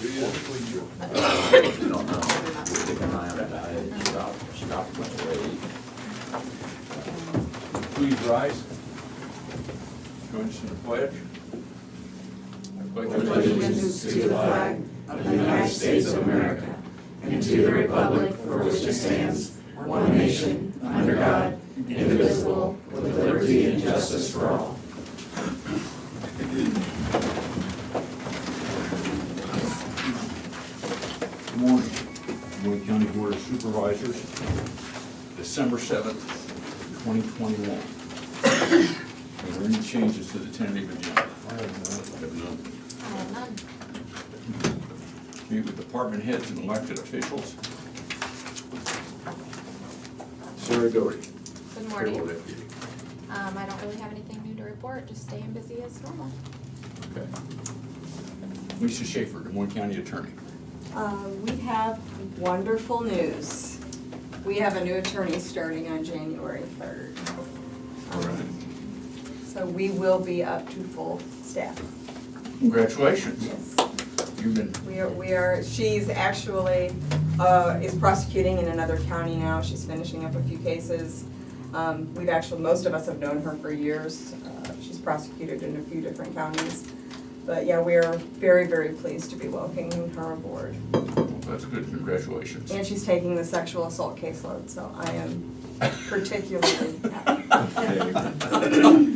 Do you? Don't know. We'll keep an eye on that. Stop much weight. Please rise. Join us in the pledge. I pledge Allegiance to the flag of the United States of America and to the republic for which it stands, one nation, under God, indivisible, with liberty and justice for all. Good morning. Moines County Board of Supervisors, December 7th, 2021. Are there any changes to the tentative agenda? I have none. I have none. Meet with department heads and elected officials. Sarah Doty. Good morning. Payroll deputy. I don't really have anything new to report, just staying busy as normal. Okay. Lisa Schaefer, Des Moines County Attorney. We have wonderful news. We have a new attorney starting on January 3rd. All right. So we will be up to full staff. Congratulations. Yes. You've been, We are, she's actually, is prosecuting in another county now. She's finishing up a few cases. We've actually, most of us have known her for years. She's prosecuted in a few different counties. But yeah, we are very, very pleased to be welcoming her aboard. that's good, congratulations. And she's taking the sexual assault caseload, so I am particularly happy.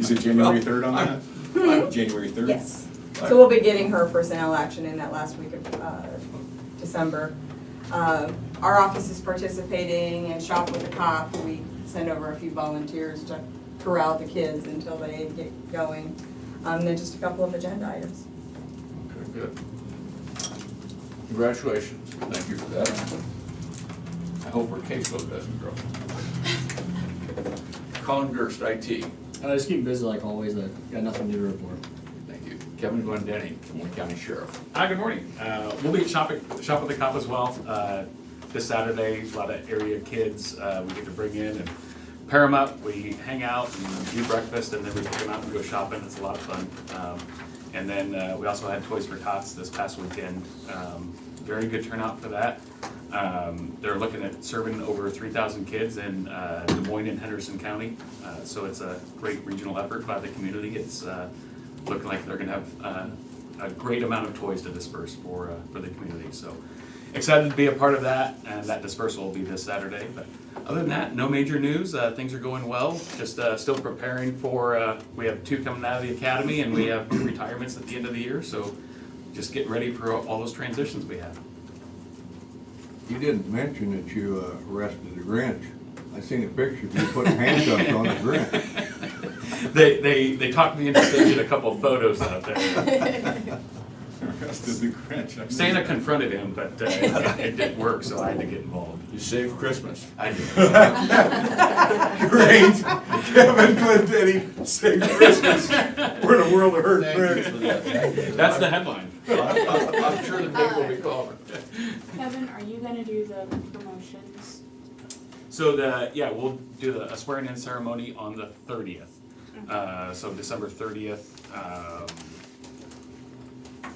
Is it January 3rd on that? January 3rd? Yes. So we'll be getting her personnel action in that last week of December. Our office is participating in Shop with a Cop. We send over a few volunteers to corral the kids until they get going. Then just a couple of agenda items. Okay, good. Congratulations, thank you for that. I hope our caseload doesn't grow. Colin Gerst, IT. Just keep busy like always. I got nothing new to report. Thank you. Kevin Glendenning, Des Moines County Sheriff. Hi, good morning. We'll be Shop with the Cop as well. This Saturday, a lot of area kids we get to bring in and pair them up. We hang out and do breakfast, and then we pick them out and go shopping. It's a lot of fun. And then we also had Toys for Tots this past weekend. Very good turnout for that. They're looking at serving over 3,000 kids in Des Moines and Henderson County. So it's a great regional effort by the community. It's looking like they're gonna have a great amount of toys to disperse for the community. So excited to be a part of that, and that dispersal will be this Saturday. But other than that, no major news. Things are going well. Just still preparing for, we have 2 coming out of the academy, and we have 2 retirements at the end of the year. So just getting ready for all those transitions we have. You didn't mention that you arrested the Grinch. I seen a picture of you putting handcuffs on the Grinch. They talked me into staging a couple of photos out there. Arrested the Grinch. Santa confronted him, but it didn't work, so I had to get involved. You saved Christmas. I did. Great. Kevin Glendenning saved Christmas. We're in a world of hurt, Grinch. That's the headline. I'm sure the big will be calling. Kevin, are you gonna do the promotions? So we'll do a swearing-in ceremony on the 30th. So December 30th.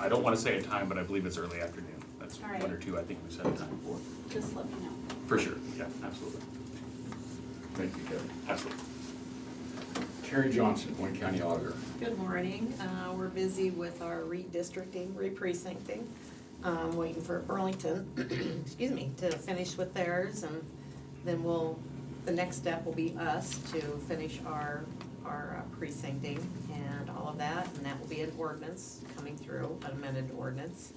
I don't want to say a time, but I believe it's early afternoon. That's All right. 1 or 2. I think we set a time for. Just let me know. For sure. Yeah, absolutely. Thank you, Kevin. Absolutely. Terry Johnson, Des Moines County Auditor. Good morning. We're busy with our redistricting, re-precincting. Waiting for Burlington, excuse me, to finish with theirs, and then the next step will be us to finish our precincting and all of that, and that will be an ordinance coming through, an amended ordinance.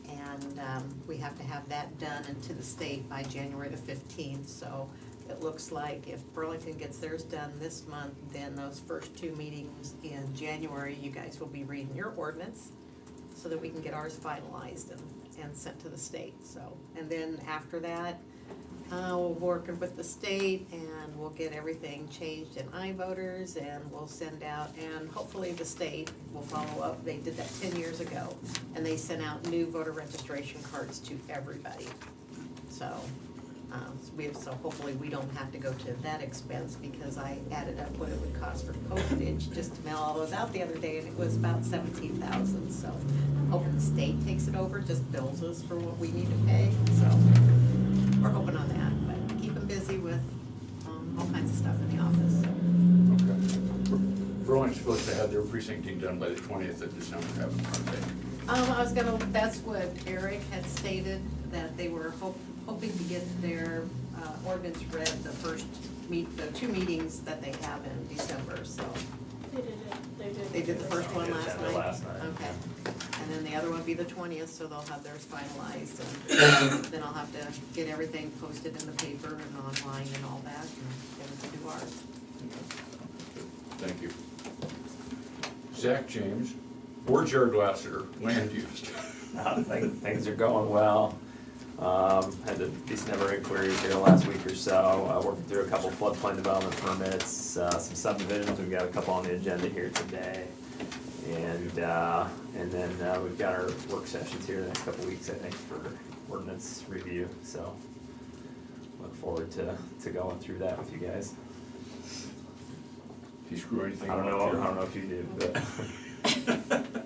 And we have to have that done into the state by January the 15th, so it looks like if Burlington gets theirs done this month, then those first 2 meetings in January, you guys will be reading your ordinance so that we can get ours finalized and sent to the state. So, and then after that, we'll work with the state and we'll get everything changed in iVoters, and we'll send out, and hopefully the state will follow up. They did that 10 years ago, and they sent out new voter registration cards to everybody. So, so hopefully we don't have to go to that expense, because I added up what it would cost for postage just to mail all those out the other day, and it was about $17,000. So hoping the state takes it over, just bills us for what we need to pay, so we're hoping on that, but keep them busy with, all kinds of stuff in the office. Okay. Burlington's supposed to have their precincting done by the 20th of December, haven't they? That's what Eric had stated, that they were hoping to get their, ordinance read the two meetings that they have in December, so. They did it, They did the first one last Agenda night? last night. Okay. And then the other one will be the 20th, so they'll have theirs finalized, and then I'll have to get everything posted in the paper and online and all that, and then we can do ours. Thank you. Zach James, Board Chair Glasser, land use. Things are going well. Had a decent number of inquiries here the last week or so, working through a couple floodplain development permits, some subdivisions, we've got a couple on the agenda here today. And then we've got our work sessions here the next couple weeks, I think, for ordinance review, so look forward to going through that with you guys. If you screw anything I don't up, know if you do, but I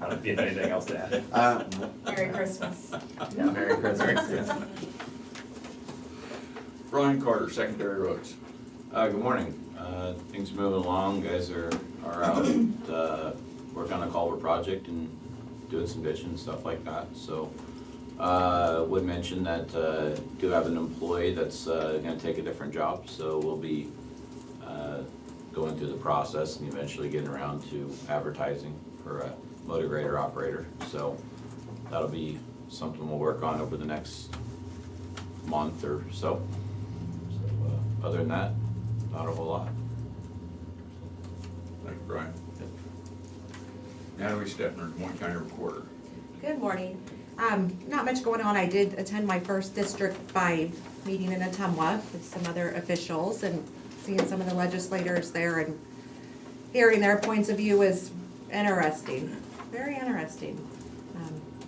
don't know if you have anything else to add. Merry Christmas. Yeah, Merry Christmas. Yeah. Brian Carter, Secondary Roads. Good morning. Things are moving along. Guys are out working on a culvert project and doing some ditching and stuff like that. So would mention that do have an employee that's going to take a different job. So we'll be going through the process and eventually getting around to advertising for a motor grader operator. So that'll be something we'll work on over the next month or so. Other than that, not a whole lot. Thank you, Brian. Natalie Stepner, Des Moines County Recorder. Good morning. Not much going on. I did attend my first District 5 meeting in Ottumwa with some other officials, and seeing some of the legislators there and hearing their points of view was interesting, very interesting.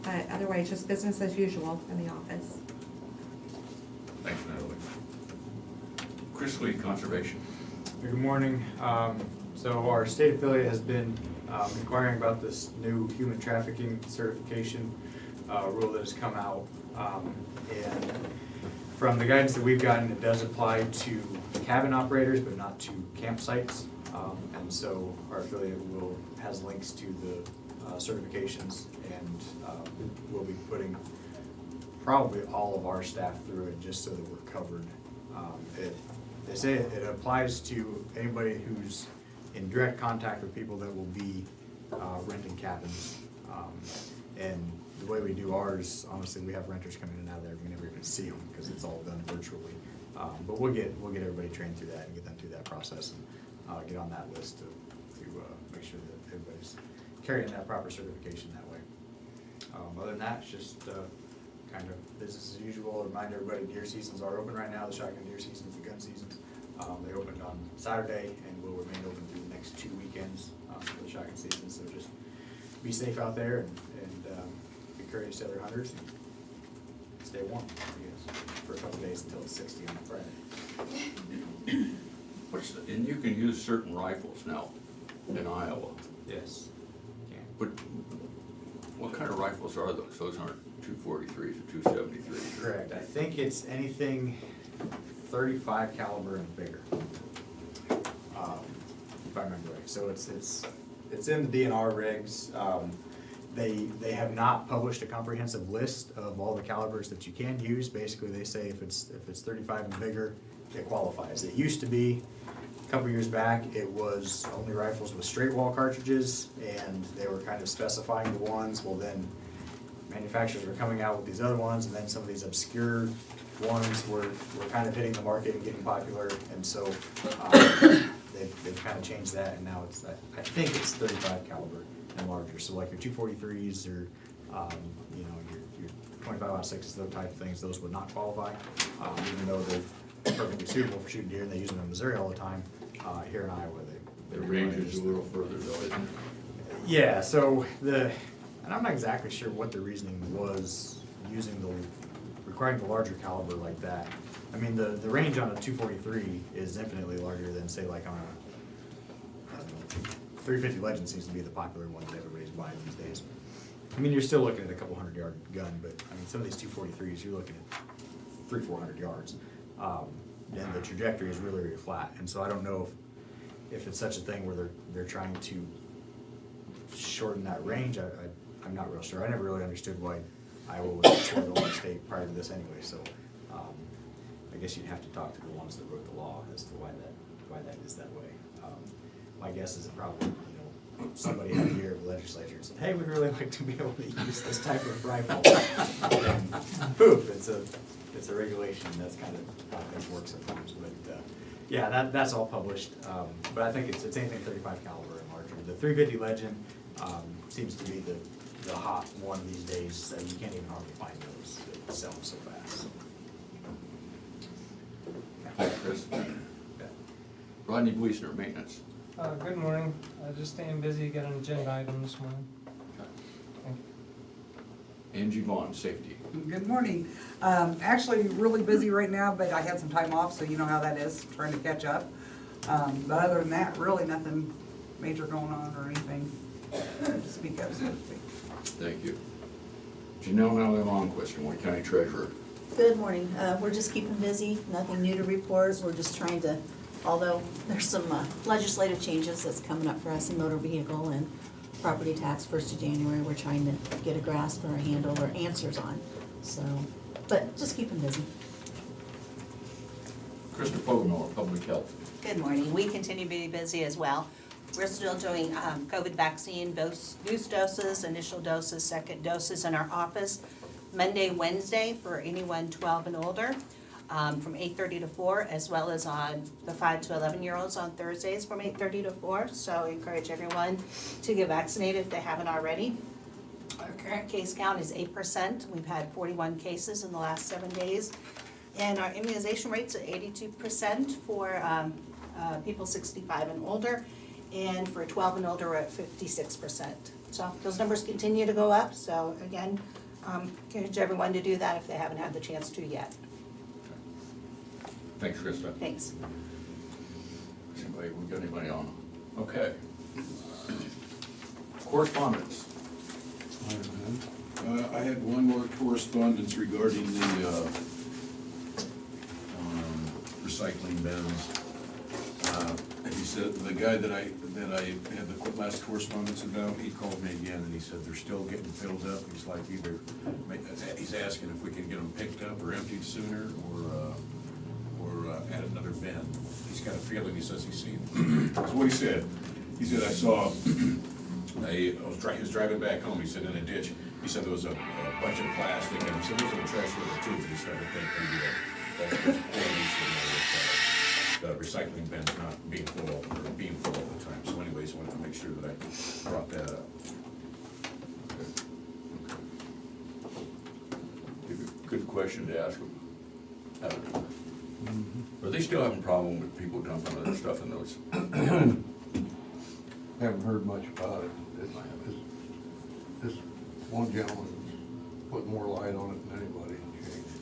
But otherwise, just business as usual in the office. Thanks, Natalie. Chris Lee, Conservation. Good morning. So our state affiliate has been inquiring about this new human trafficking certification rule that has come out. And from the guidance that we've gotten, it does apply to cabin operators, but not to campsites. And so our affiliate has links to the certifications, and we'll be putting probably all of our staff through it just so that we're covered. They say it applies to anybody who's in direct contact with people that will be renting cabins. And the way we do ours, honestly, we have renters coming in and out of there. We never even see them because it's all done virtually. But we'll get everybody trained through that and get them through that process and get on that list to make sure that everybody's carrying that proper certification that way. Other than that, it's just kind of business as usual. Remind everybody, deer seasons are open right now. The shotgun deer seasons, the gun seasons. They opened on Saturday and will remain open through the next 2 weekends for the shotgun season. So just be safe out there and be courteous to other hunters and stay warm, I guess, for a couple of days until it's 60 on Friday. And you can use certain rifles now in Iowa. Yes. Yeah. But what kind of rifles are those? Those aren't 243s or 273s. Correct. I think it's anything 35 caliber and bigger, if I remember right. So it's in the DNR regs. They have not published a comprehensive list of all the calibers that you can use. Basically, they say if it's 35 and bigger, it qualifies. It used to be, a couple years back, it was only rifles with straight wall cartridges, and they were kind of specifying the ones. Well, then manufacturers were coming out with these other ones, and then some of these obscure ones were kind of hitting the market and getting popular, and so they've kind of changed that, and now it's, I think it's 35 caliber and larger. So like your 243s or your 25-06s, those type of things, those would not qualify, even though they're perfectly suitable for shooting deer, and they use them in Missouri all the time. Here in Iowa, The range is a little further though, isn't it? Yeah, so and I'm not exactly sure what the reasoning was requiring the larger caliber like that. I mean, the range on a 243 is infinitely larger than, say, like on a 350 Legend seems to be the popular one that everybody's buying these days. I mean, you're still looking at a couple 100-yard gun, but I mean, some of these 243s, you're looking at 300-400 yards. And the trajectory is really, really flat. And so I don't know if it's such a thing where they're trying to shorten that range. I'm not real sure. I never really understood why Iowa was a short state prior to this anyway, so I guess you'd have to talk to the ones that wrote the law as to why that is that way. My guess is it probably, somebody had a year of the legislature and said, hey, we'd really like to be able to use this type of rifle. And poof, it's a regulation. That's kind of how things work sometimes. But yeah, that's all published. But I think it's anything 35 caliber and larger. The 350 Legend seems to be the hot one these days. You can't even hardly find those. They sell them so fast. Thanks, Chris. Rodney Buisner, maintenance. Good morning. Just staying busy, got an agenda item this morning. Angie Vaughn, safety. Good morning. Actually, really busy right now, but I had some time off, so you know how that is, trying to catch up. But other than that, really nothing major going on or anything to speak of, so to speak. Thank you. Janelle Allen-Longquist, Moines County Treasurer. Good morning. We're just keeping busy, nothing new to report. We're just trying to, although there's some legislative changes that's coming up for us in motor vehicle and property tax 1st of January, we're trying to get a grasp or a handle or answers on. So, but just keeping busy. Krista Pogomiller, Public Health. Good morning. We continue to be busy as well. We're still doing COVID vaccine boost doses, initial doses, second doses in our office. Monday, Wednesday for anyone 12 and older from 8:30 to 4, as well as on the 5 to 11-year-olds on Thursdays from 8:30 to 4. So I encourage everyone to get vaccinated if they haven't already. Our current case count is 8%. We've had 41 cases in the last 7 days. And our immunization rates are 82% for people 65 and older. And for 12 and older, we're at 56%. So those numbers continue to go up. So again, encourage everyone to do that if they haven't had the chance to yet. Thanks, Krista. Thanks. We got anybody on? Okay. Correspondence. I had one more correspondence regarding the recycling bins. He said, the guy that I had the last correspondence about, he called me again and he said they're still getting filled up. He's like he's asking if we can get them picked up or emptied sooner or add another bin. He's got a feeling, he says he's seen. That's what he said. He said, I saw, he was driving back home, he said in a ditch, he said there was a bunch of plastic and he said there was a trash litter too, but he started thinking maybe that's a correlation with the recycling bins not being full all the time. So anyways, I wanted to make sure that I brought that up. Good question to ask them. Are they still having a problem with people dumping other stuff in those? Haven't heard much about it. This one gentleman put more light on it than anybody in Chase.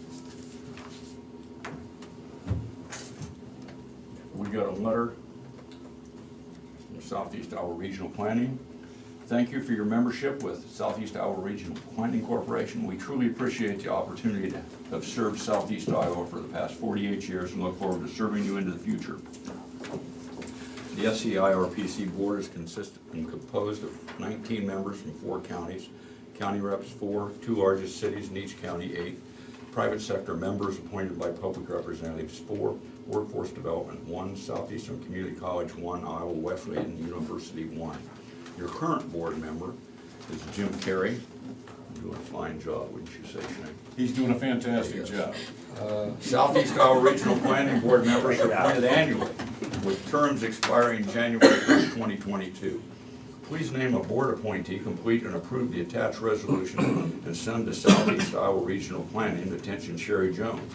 We got a letter from Southeast Iowa Regional Planning. Thank you for your membership with Southeast Iowa Regional Planning Corporation. We truly appreciate the opportunity to have served Southeast Iowa for the past 48 years and look forward to serving you into the future. The SCIRPC board is composed of 19 members from 4 counties. County reps 4, 2 largest cities in each county 8. Private sector members appointed by public representatives 4. Workforce development 1. Southeastern Community College 1. Iowa Wesleyan University 1. Your current board member is Jim Carey. Doing a fine job, wouldn't you say, Shane? He's doing a fantastic job. Southeast Iowa Regional Planning Board members are appointed annually with terms expiring January 1st, 2022. Please name a board appointee, complete and approve the attached resolution, and send to Southeast Iowa Regional Planning, attention Sherry Jones.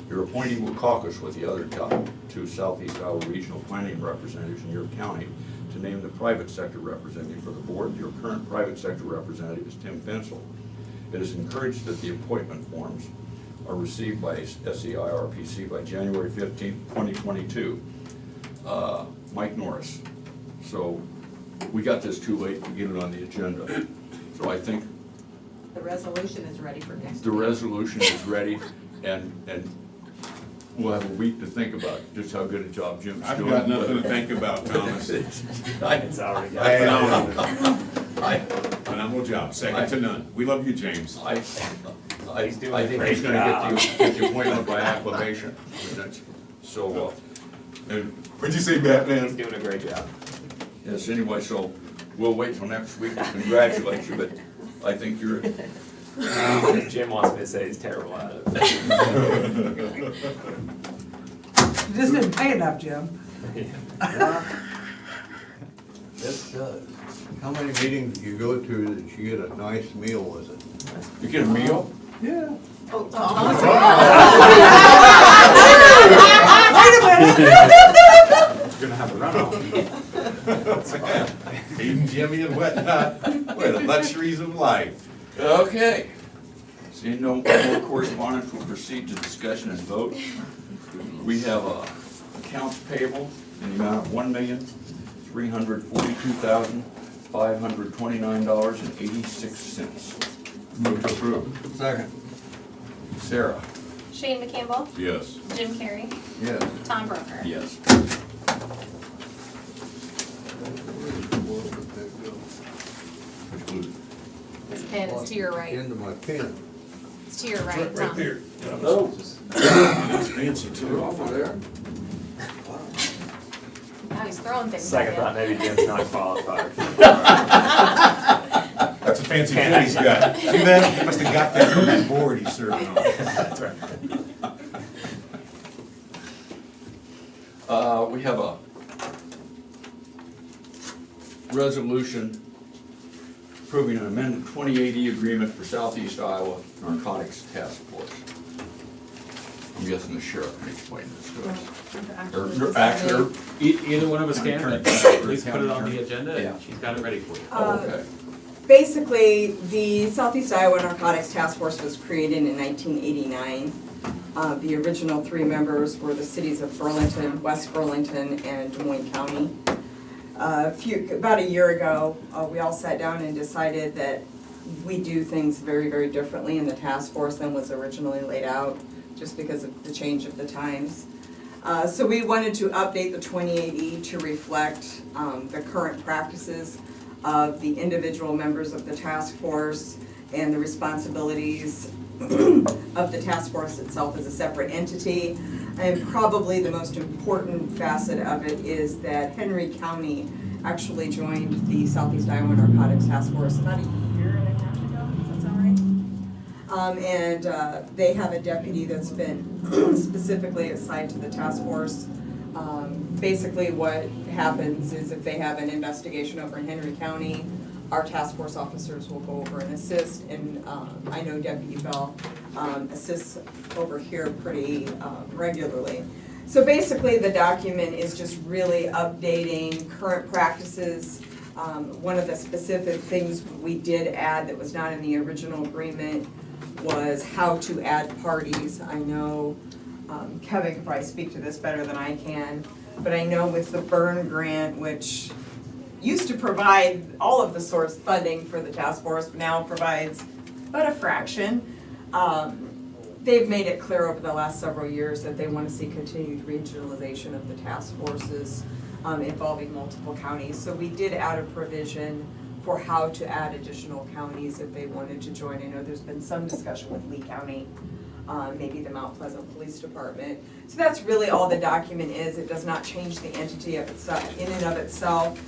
Your appointee will caucus with the other top 2 Southeast Iowa Regional Planning representatives in your county to name the private sector representative for the board. Your current private sector representative is Tim Fensel. It is encouraged that the appointment forms are received by SCIRPC by January 15th, 2022. Mike Norris. So we got this too late to get it on the agenda. So I think The resolution is ready for next The week. resolution is ready, and we'll have a week to think about just how good a job Jim's I've doing. got nothing to think about, Thomas. It's already Phenomenal job, second to none. We love you, James. He's doing I a think great he's gonna job. get the appointment by acclamation. So, What'd you say, He's Batman? doing a great job. yes, anyway, so we'll wait till next week to congratulate you, but I think you're, Jim wants me to say he's terrible at it. You just didn't pay enough, Jim. That's, how many meetings did you go to that you get a nice meal with it? you get a meal? Yeah. Oh, Thomas. We're gonna have a runoff. Feeding Jimmy and whatnot. What the luxuries of life. Okay. Seeing no more correspondence, we'll proceed to discussion and vote. We have accounts payable in the amount of $1,342,529.86. Move to approve. Second. Sarah? Shane McCampbell, Yes. Jim Carrey, Yes. Tom Broker. Yes. This pen is to your right. Into my pen. It's to your right, Tom. Oh. That's fancy too. Over there. Now he's throwing things Second at thought, maybe Jim's not qualified. That's a fancy pen he's got. See that? He must have got that from that board he's serving on. That's right. We have a resolution approving an amended 2080 agreement for Southeast Iowa Narcotics Task Force. I'm guessing the sheriff can explain this to us. Or actually, Either one of us can, County but attorney. please put it on the agenda, Yeah. and she's got it ready for you. oh, okay. Basically, the Southeast Iowa Narcotics Task Force was created in 1989. The original 3 members were the cities of Burlington, West Burlington, and Des Moines County. About a year ago, we all sat down and decided that we do things very, very differently in the task force than was originally laid out, just because of the change of the times. So we wanted to update the 2080 to reflect the current practices of the individual members of the task force and the responsibilities of the task force itself as a separate entity. And probably the most important facet of it is that Henry County actually joined the Southeast Iowa Narcotics Task Force about a year and a half ago. Does that sound right? And they have a deputy that's been specifically assigned to the task force. Basically what happens is if they have an investigation over in Henry County, our task force officers will go over and assist, and I know Deputy Bell assists over here pretty regularly. So basically the document is just really updating current practices. One of the specific things we did add that was not in the original agreement was how to add parties. I know Kevin can probably speak to this better than I can, but I know with the burn grant, which used to provide all of the source funding for the task force, now provides but a fraction. They've made it clear over the last several years that they want to see continued regionalization of the task forces involving multiple counties. So we did add a provision for how to add additional counties if they wanted to join. I know there's been some discussion with Lee County, maybe the Mount Pleasant Police Department. So that's really all the document is. It does not change the entity of itself, in and of itself,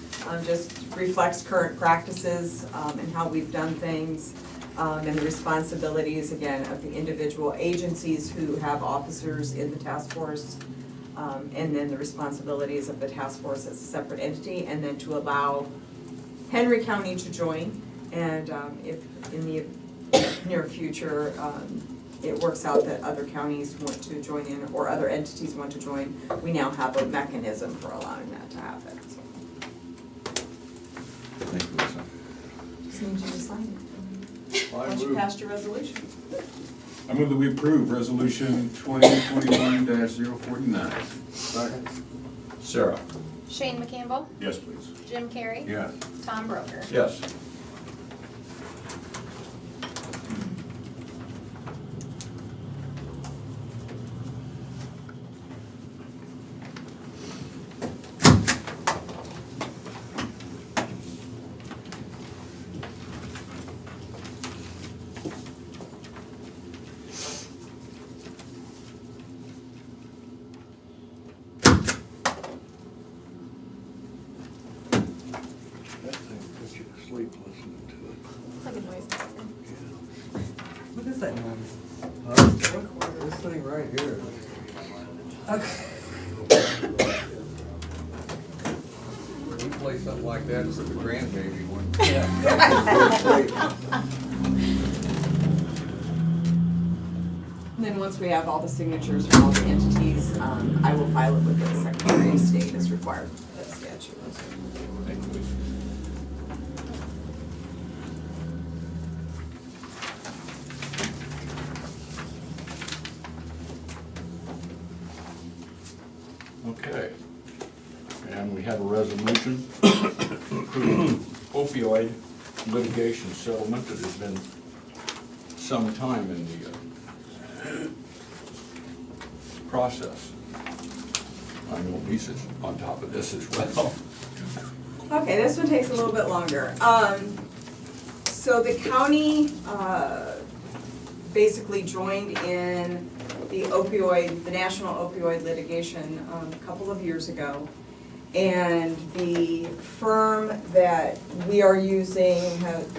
just reflects current practices and how we've done things, and the responsibilities, again, of the individual agencies who have officers in the task force, and then the responsibilities of the task force as a separate entity, and then to allow Henry County to join, and if in the near future it works out that other counties want to join in or other entities want to join, we now have a mechanism for allowing that to happen. So. Thank you, Lisa. Just need you to sign it. Once you passed your resolution. I move that we approve resolution 2021-049. Second. Sarah? Shane McCampbell, Yes, please. Jim Carrey, Yes. Tom Broker. Yes. What is that noise? This thing right here. You play something like that for the grandbaby one. And then once we have all the signatures from all the entities, I will file it with the Secretary of State as required by statute. Okay. And we have a resolution approving opioid litigation settlement that has been some time in the process. I know Lisa's on top of this as well. Okay, this one takes a little bit longer. So the county, basically joined in the national opioid litigation, a couple of years ago. And the firm that we are using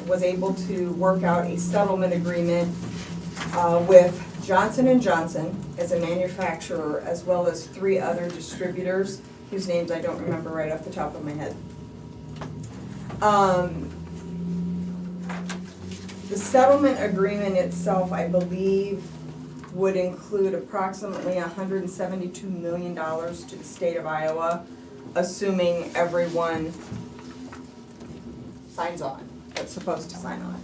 was able to work out a settlement agreement, with Johnson & Johnson as a manufacturer, as well as 3 other distributors, whose names I don't remember right off the top of my head. The settlement agreement itself, I believe, would include approximately $172 million to the state of Iowa, assuming everyone signs on, that's supposed to sign on.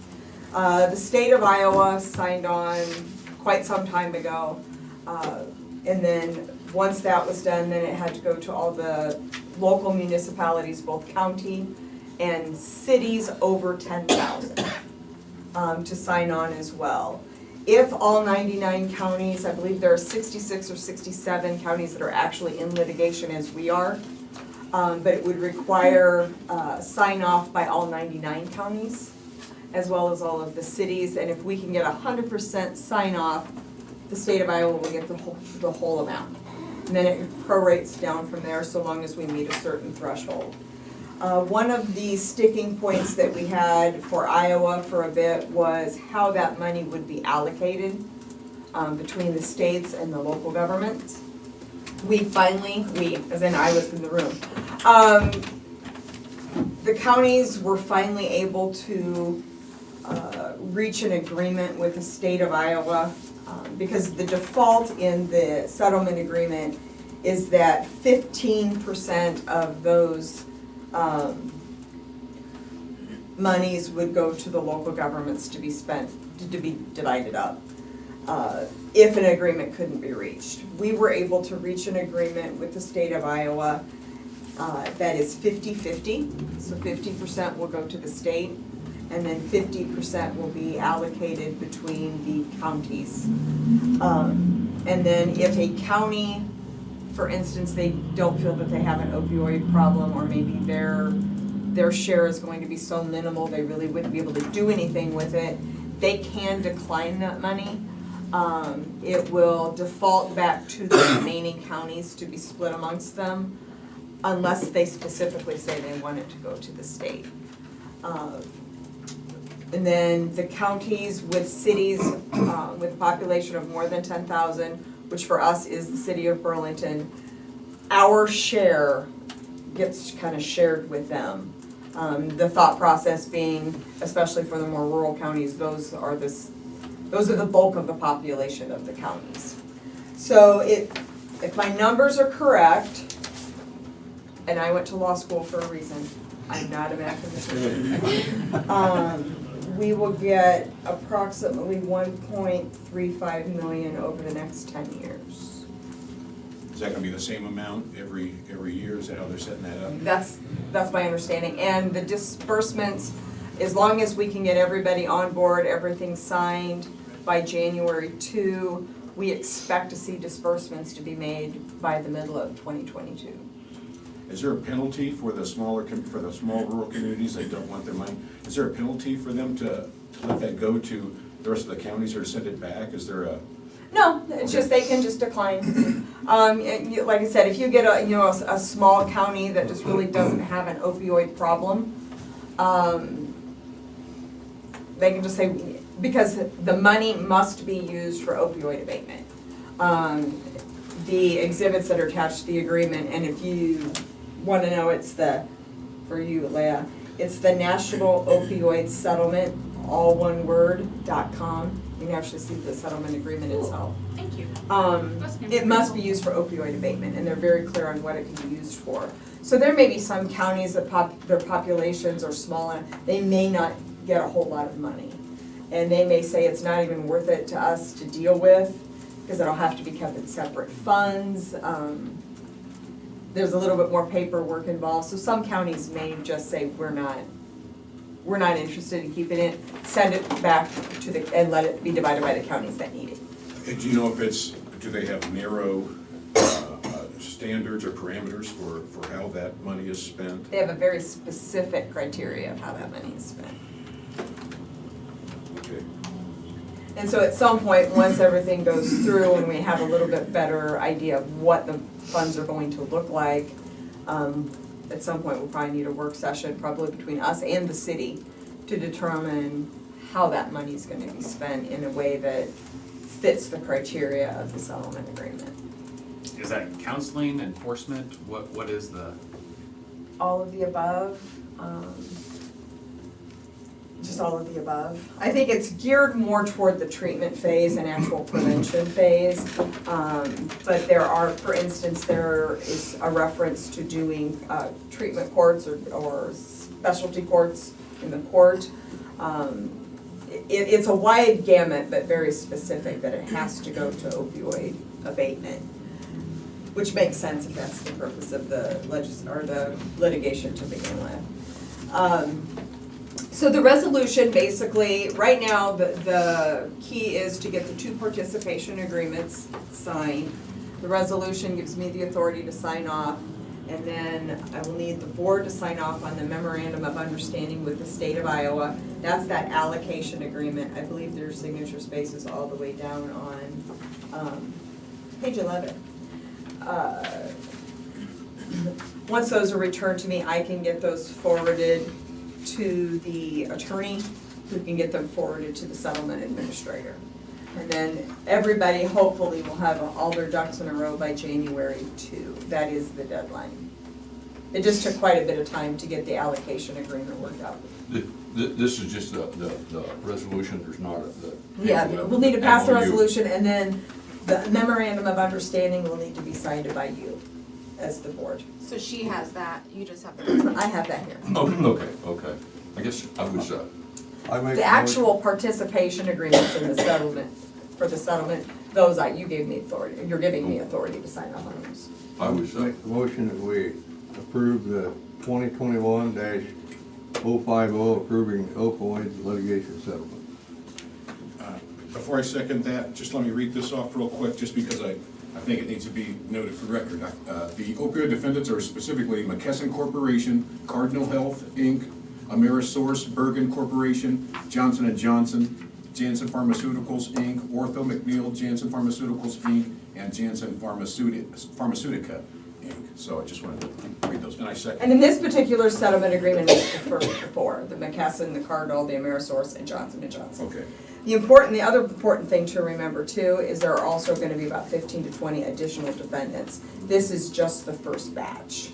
The state of Iowa signed on quite some time ago, and then once that was done, then it had to go to all the local municipalities, both county and cities over 10,000, to sign on as well. If all 99 counties, I believe there are 66 or 67 counties that are actually in litigation as we are, but it would require sign off by all 99 counties, as well as all of the cities, and if we can get 100% sign off, the state of Iowa will get the whole amount. And then it prorates down from there so long as we meet a certain threshold. One of the sticking points that we had for Iowa for a bit was how that money would be allocated between the states and the local governments. We, as in I was in the room, the counties were finally able to reach an agreement with the state of Iowa, because the default in the settlement agreement is that 15% of those monies would go to the local governments to be spent, to be divided up, if an agreement couldn't be reached. We were able to reach an agreement with the state of Iowa that is 50-50, so 50% will go to the state, and then 50% will be allocated between the counties. And then if a county, for instance, they don't feel that they have an opioid problem, or maybe their share is going to be so minimal they really wouldn't be able to do anything with it, they can decline that money. It will default back to the remaining counties to be split amongst them, unless they specifically say they want it to go to the state. And then the counties with cities with a population of more than 10,000, which for us is the city of Burlington, our share gets kind of shared with them. The thought process being, especially for the more rural counties, those are the bulk of the population of the counties. So if my numbers are correct, and I went to law school for a reason, I'm not a mathematician. We will get approximately 1.35 million over the next 10 years. Is that gonna be the same amount every year? Is that how they're setting that up? That's my understanding. And the disbursements, as long as we can get everybody on board, everything signed by January 2, we expect to see disbursements to be made by the middle of 2022. Is there a penalty for the small rural communities that don't want their money? Is there a penalty for them to let that go to the rest of the counties, or to send it back? Is there a? No, it's just they can just decline. Like I said, if you get a small county that just really doesn't have an opioid problem, they can just say, because the money must be used for opioid abatement. The exhibits that are attached to the agreement, and if you wanna know, it's for you, Leah, it's the National Opioid Settlement, all one word, .com. You can actually see the settlement agreement itself. Thank you. It must be used for opioid abatement, and they're very clear on what it can be used for. So there may be some counties that their populations are small, and they may not get a whole lot of money. And they may say it's not even worth it to us to deal with, because it'll have to be kept in separate funds. There's a little bit more paperwork involved, so some counties may just say, we're not interested in keeping it, send it back to and let it be divided by the counties that need it. Do you know if do they have narrow standards or parameters for how that money is spent? They have a very specific criteria of how that money is spent. Okay. And so at some point, once everything goes through and we have a little bit better idea of what the funds are going to look like, at some point we'll probably need a work session, probably between us and the city, to determine how that money is going to be spent in a way that fits the criteria of the settlement agreement. Is that counseling, enforcement? What is the? All of the above, just all of the above. I think it's geared more toward the treatment phase and actual prevention phase. But there are, for instance, there is a reference to doing treatment courts or specialty courts in the court. It's a wide gamut, but very specific that it has to go to opioid abatement, which makes sense if that's the purpose of the the litigation to begin with. So the resolution, basically, right now, the key is to get the 2 participation agreements signed. The resolution gives me the authority to sign off, and then I will need the board to sign off on the memorandum of understanding with the state of Iowa. That's that allocation agreement. I believe their signature space is all the way down on page 11. Once those are returned to me, I can get those forwarded to the attorney, who can get them forwarded to the settlement administrator. And then everybody hopefully will have all their ducks in a row by January 2. That is the deadline. It just took quite a bit of time to get the allocation agreement worked out. This is just the resolution, there's not the. Yeah, we'll need to pass the MOU. resolution, and then the memorandum of understanding will need to be signed by you as the board. So she has that, you just have to. I have that here. Okay. I guess I was, The actual participation agreements in the settlement, for the settlement, those you gave me authority, you're giving me authority to sign off on those. I was, Make the motion that we approve the 2021-050 approving opioid litigation settlement. Before I second that, just let me read this off real quick, just because I think it needs to be noted for the record. The opioid defendants are specifically McKesson Corporation, Cardinal Health, Inc., Amerisource, Bergen Corporation, Johnson & Johnson, Janssen Pharmaceuticals, Inc., Ortho McNeil, Janssen Pharmaceuticals, Inc., and Janssen Pharmaceutica, Inc. So I just wanted to read those, and I second. And in this particular settlement agreement, it's the first four, the McKesson, the Cardinal, the Amerisource, and Johnson & Johnson. Okay. The other important thing to remember too is there are also gonna be about 15 to 20 additional defendants. This is just the first batch.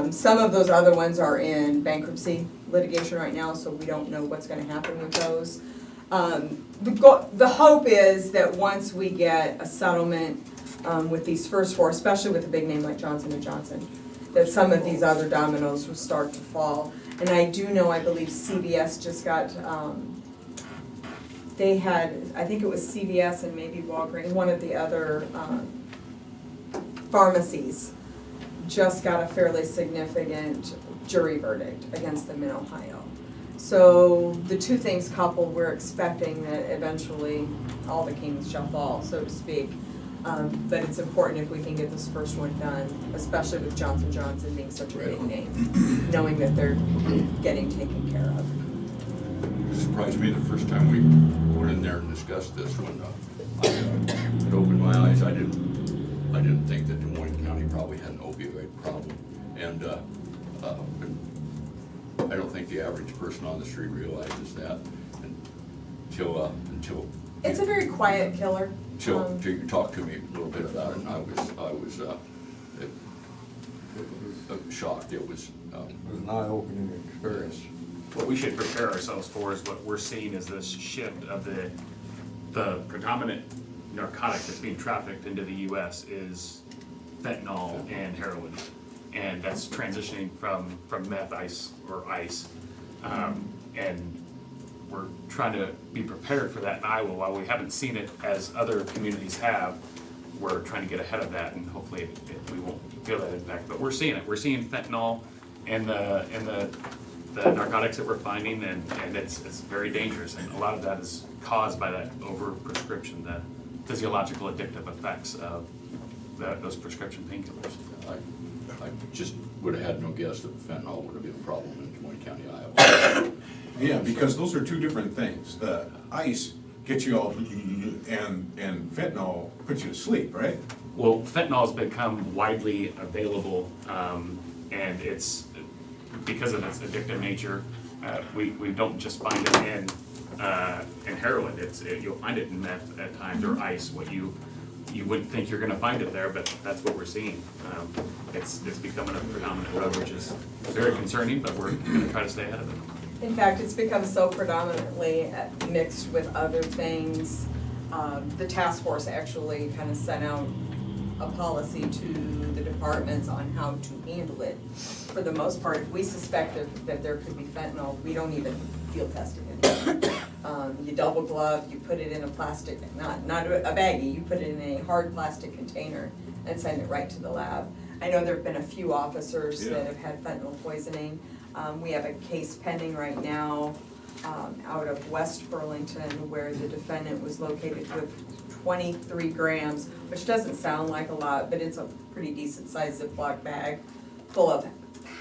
Some of those other ones are in bankruptcy litigation right now, so we don't know what's gonna happen with those. The hope is that once we get a settlement with these first four, especially with a big name like Johnson & Johnson, that some of these other dominoes will start to fall. And I do know, I believe CVS just got, they had, I think it was CVS and maybe Walgreens, one of the other pharmacies just got a fairly significant jury verdict against them in Ohio. So the two things coupled, we're expecting that eventually all the kings shall fall, so to speak. But it's important if we can get this first one done, especially with Johnson & Johnson being such a big name, knowing that they're getting taken care of. it surprised me the first time we went in there and discussed this when it opened my eyes. I didn't think that Des Moines County probably had an opioid problem. And I don't think the average person on the street realizes that. And until It's a very quiet killer. you talked to me a little bit about it, and I was shocked. It was It was an eye-opening experience. What we should prepare ourselves for is what we're seeing is this shift of the predominant narcotic that's being trafficked into the US is fentanyl and heroin. And that's transitioning from meth, ice. And we're trying to be prepared for that in Iowa. While we haven't seen it as other communities have, we're trying to get ahead of that, and hopefully we won't feel that impact. But we're seeing it. We're seeing fentanyl and the narcotics that we're finding, and it's very dangerous. And a lot of that is caused by that over-prescription, the physiological addictive effects of those prescription painkillers. I just would have had no guess that fentanyl would have been a problem in Des Moines County, Iowa. Yeah, because those are two different things. Ice gets you all, and fentanyl puts you to sleep, right? Well, fentanyl has become widely available, and it's because of its addictive nature. We don't just find it in heroin. You'll find it in meth at times, or ice. What you wouldn't think you're going to find it there, but that's what we're seeing. It's becoming a predominant drug, which is very concerning, but we're going to try to stay ahead of it. In fact, it's become so predominantly mixed with other things. The task force actually kind of sent out a policy to the departments on how to handle it. For the most part, if we suspected that there could be fentanyl, we don't even field test it. You double glove, you put it in a plastic, not a baggie, you put it in a hard plastic container and send it right to the lab. I know there have been a few officers that have had fentanyl poisoning. We have a case pending right now out of West Burlington where the defendant was located with 23 grams, which doesn't sound like a lot, but it's a pretty decent sized Ziploc bag full of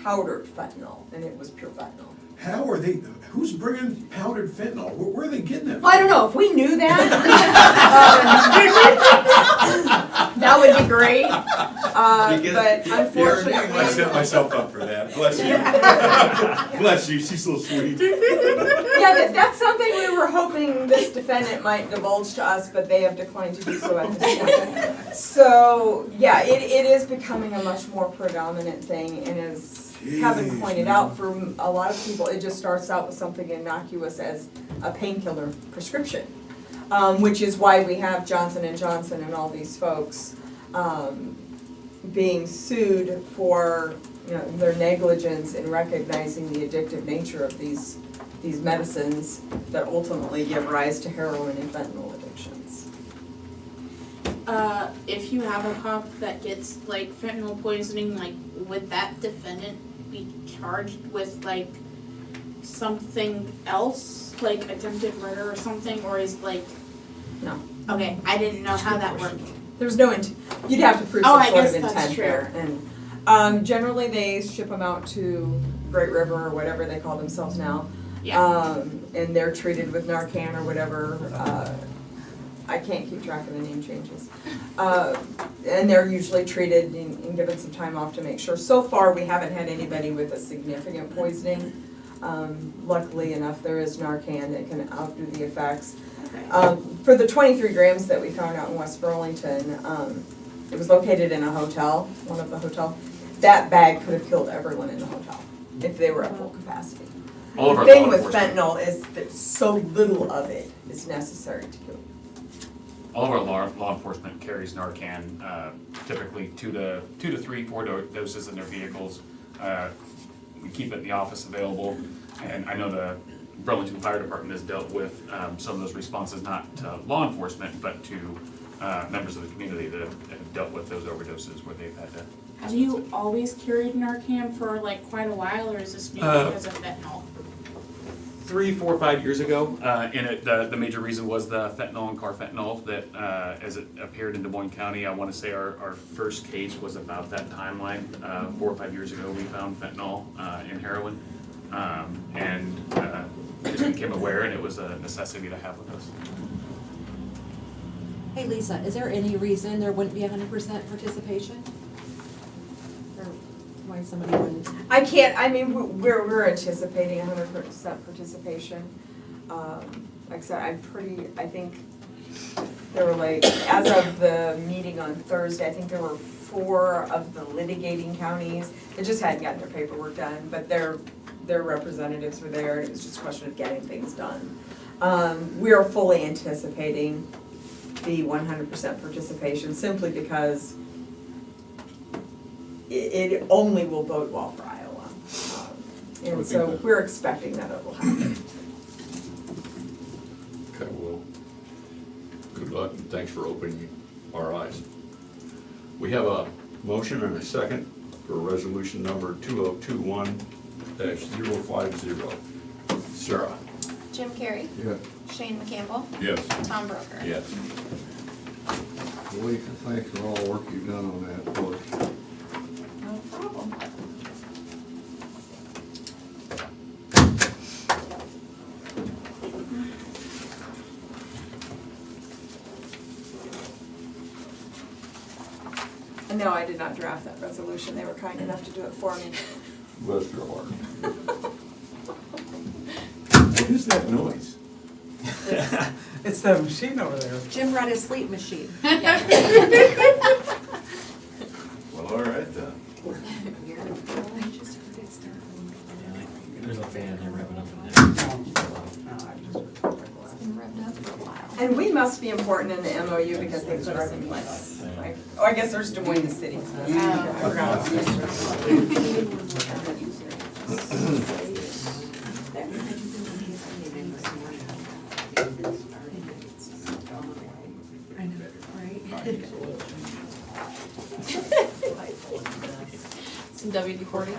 powdered fentanyl, and it was pure fentanyl. How are they, who's bringing powdered fentanyl? Where are they getting it? Well, I don't know, if we knew that, that would be great. But unfortunately. I set myself up for that. Bless you. Bless you, she's so sweet. Yeah, that's something we were hoping this defendant might divulge to us, but they have declined to do so at this point. So, yeah, it is becoming a much more predominant thing, and as Kevin pointed out, for a lot of people, it just starts out with something innocuous as a painkiller prescription, which is why we have Johnson & Johnson and all these folks being sued for their negligence in recognizing the addictive nature of these medicines that ultimately give rise to heroin and fentanyl addictions. If you have a cop that gets like fentanyl poisoning, like would that defendant be charged with like something else, like attempted murder or something, or is like? No. Okay, I didn't know how that worked. There's no you'd have to prove Oh, some I sort guess of that's intent true. there, and generally they ship them out to Great River or whatever they call themselves now. Yeah. And they're treated with Narcan or whatever. I can't keep track of the name changes. And they're usually treated and given some time off to make sure. So far, we haven't had anybody with a significant poisoning. Luckily enough, there is Narcan that can outdo the effects. For the 23 grams that we found out in West Burlington, it was located in a hotel, one of the hotels. That bag could have killed everyone in the hotel if they were at full capacity. The thing with fentanyl is that so little of it is necessary to kill. All of our law enforcement carries Narcan, typically 2 to 3, 4 doses in their vehicles. We keep it in the office available, and I know the Burlington Fire Department has dealt with some of those responses, not to law enforcement, but to members of the community that have dealt with those overdoses where they've had to. Have you always carried Narcan for like quite a while, or is this new because of fentanyl? 3, 4, 5 years ago, and the major reason was the fentanyl and carfentanil that, as it appeared in Des Moines County, I want to say our first case was about that timeline. 4 or 5 years ago, we found fentanyl in heroin, and just became aware, and it was a necessity to have with us. Hey Lisa, is there any reason there wouldn't be 100% participation? Or why somebody wouldn't? I can't, I mean, we're anticipating 100% participation. like I said, I think there were like, as of the meeting on Thursday, I think there were 4 of the litigating counties. They just hadn't gotten their paperwork done, but their representatives were there, and it was just a question of getting things done. We are fully anticipating the 100% participation, simply because it only will bode well for Iowa. And so we're expecting that it will happen. Okay, well, good luck and thanks for opening our eyes. We have a motion and a second for resolution number 2021-050. Sarah? Jim Carrey. Yes. Shane McCampbell. Yes. Tom Broker. Yes. Lisa, thanks for all the work you've done on that for us. No problem. And no, I did not draft that resolution. They were kind enough to do it for me. Bless your heart. What is that noise? It's the machine over there. Jim brought his sleep machine. Well, all right then. There's a fan there revving up in there. It's been revved up for a while. And we must be important in the MOU because they put us in place. Right? Oh, I guess there's Des Moines City. I forgot. I know, right? Some WD-40.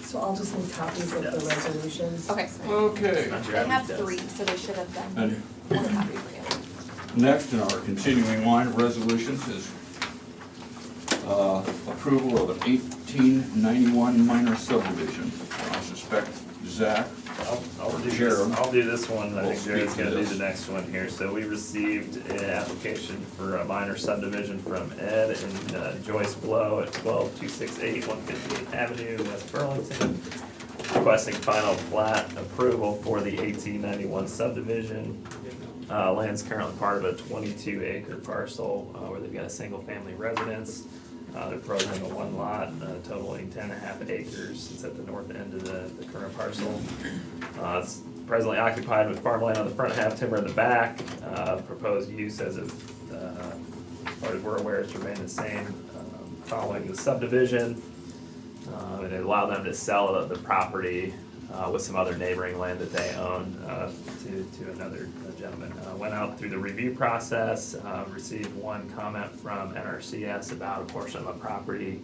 So I'll just need copies of the resolutions. Okay. Okay. They have 3, so they should have done And one copy for you. next in our continuing line of resolutions is approval of an 1891 minor subdivision. I suspect Zach, I'll do Sheriff. this, I'll do this one, I We'll think Jerry's speak to gonna do this. the next one here. So we received an application for a minor subdivision from Ed and Joyce Blow at 12268 158th Avenue, West Burlington, requesting final plat approval for the 1891 subdivision. Land's currently part of a 22-acre parcel where they've got a single-family residence. They're proposing a 1 lot totaling 10.5 acres. It's at the north end of the current parcel. It's presently occupied with farmland on the front half, timber in the back. Proposed use as of far as we're aware is to remain the same following the subdivision. And it allowed them to sell the property with some other neighboring land that they own to another gentleman. Went out through the review process, received 1 comment from NRCS about a portion of a property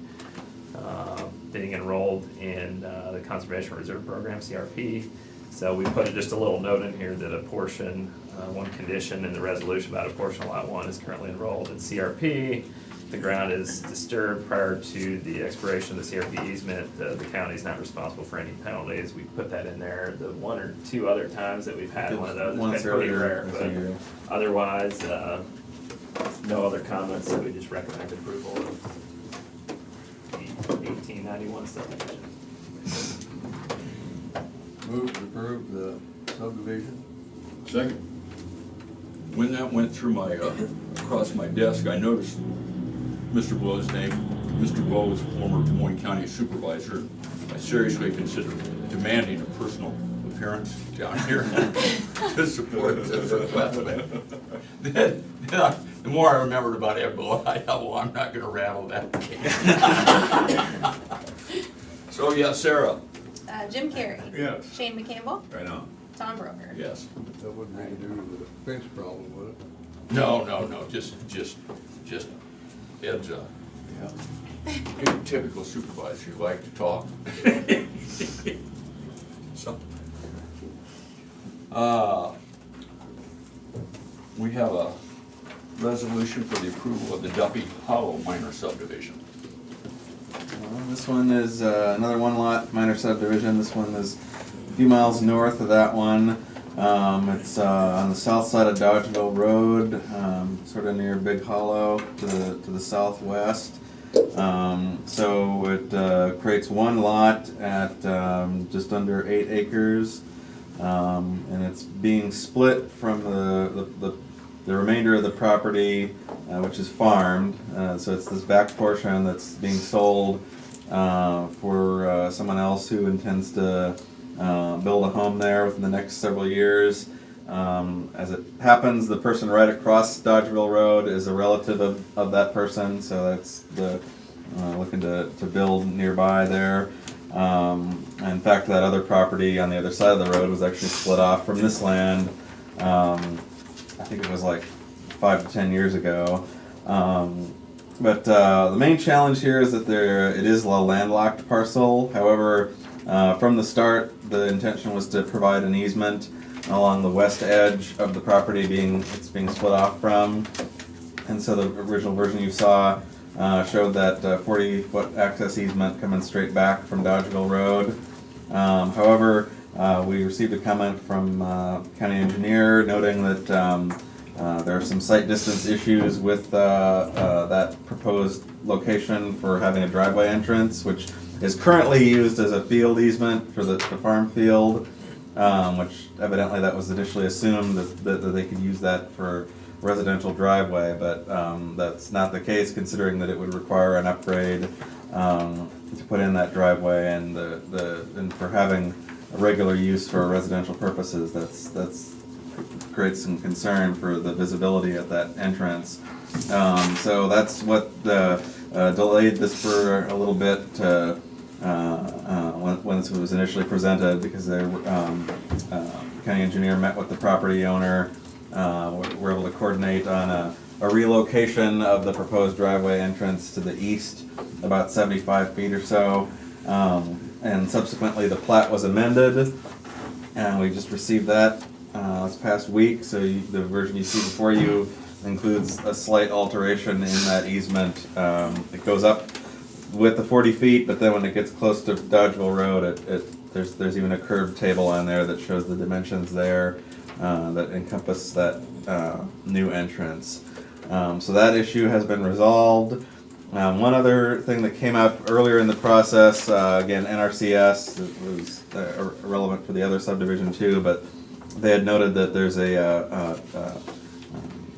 being enrolled in the Conservation Reserve Program, CRP. So we put just a little note in here that a portion, 1 condition in the resolution about a portion of lot 1 is currently enrolled in CRP. The ground is disturbed prior to the expiration of the CRP easement. The county is not responsible for any penalties. We put that in there. The 1 or 2 other times that we've had one of those, it's been pretty rare, but otherwise, no other comments, so we just recommend approval of the 1891 subdivision. Move to approve the subdivision. second. When that went through my, across my desk, I noticed Mr. Blow's name. Mr. Blow was a former Des Moines County supervisor. I seriously consider demanding a personal appearance down here to support this request. Then the more I remembered about Ed Blow, I thought, well, I'm not gonna rattle that case. So, yeah, Sarah? Jim Carrey. Yes. Shane McCampbell. Right on. Tom Broker. Yes. That wouldn't have to do with the fence problem, would it? No, just Ed's typical supervisor, you like to talk. So, we have a resolution for the approval of the Duppy Hollow minor subdivision. This one is another 1 lot minor subdivision. This one is a few miles north of that one. It's on the south side of Dodgeville Road, sort of near Big Hollow to the southwest. So it creates 1 lot at just under 8 acres. And it's being split from the remainder of the property, which is farmed. So it's this back portion that's being sold for someone else who intends to build a home there within the next several years. As it happens, the person right across Dodgeville Road is a relative of that person, so that's the looking to build nearby there. In fact, that other property on the other side of the road was actually split off from this land. I think it was like 5 to 10 years ago. But the main challenge here is that it is a landlocked parcel. However, from the start, the intention was to provide an easement along the west edge of the property it's being split off from. And so the original version you saw showed that 40-foot access easement coming straight back from Dodgeville Road. However, we received a comment from county engineer noting that there are some site distance issues with that proposed location for having a driveway entrance, which is currently used as a field easement for the farm field, which evidently that was initially assumed that they could use that for residential driveway, but that's not the case, considering that it would require an upgrade to put in that driveway, and for having a regular use for residential purposes, that's creates some concern for the visibility at that entrance. So that's what delayed this for a little bit when it was initially presented, because the county engineer met with the property owner. We're able to coordinate on a relocation of the proposed driveway entrance to the east, about 75 feet or so. And subsequently, the plat was amended, and we just received that this past week. So the version you see before you includes a slight alteration in that easement. It goes up with the 40 feet, but then when it gets close to Dodgeville Road, there's even a curved table on there that shows the dimensions there that encompass that new entrance. So that issue has been resolved. One other thing that came up earlier in the process, again, NRCS, it was relevant for the other subdivision too, but they had noted that there's a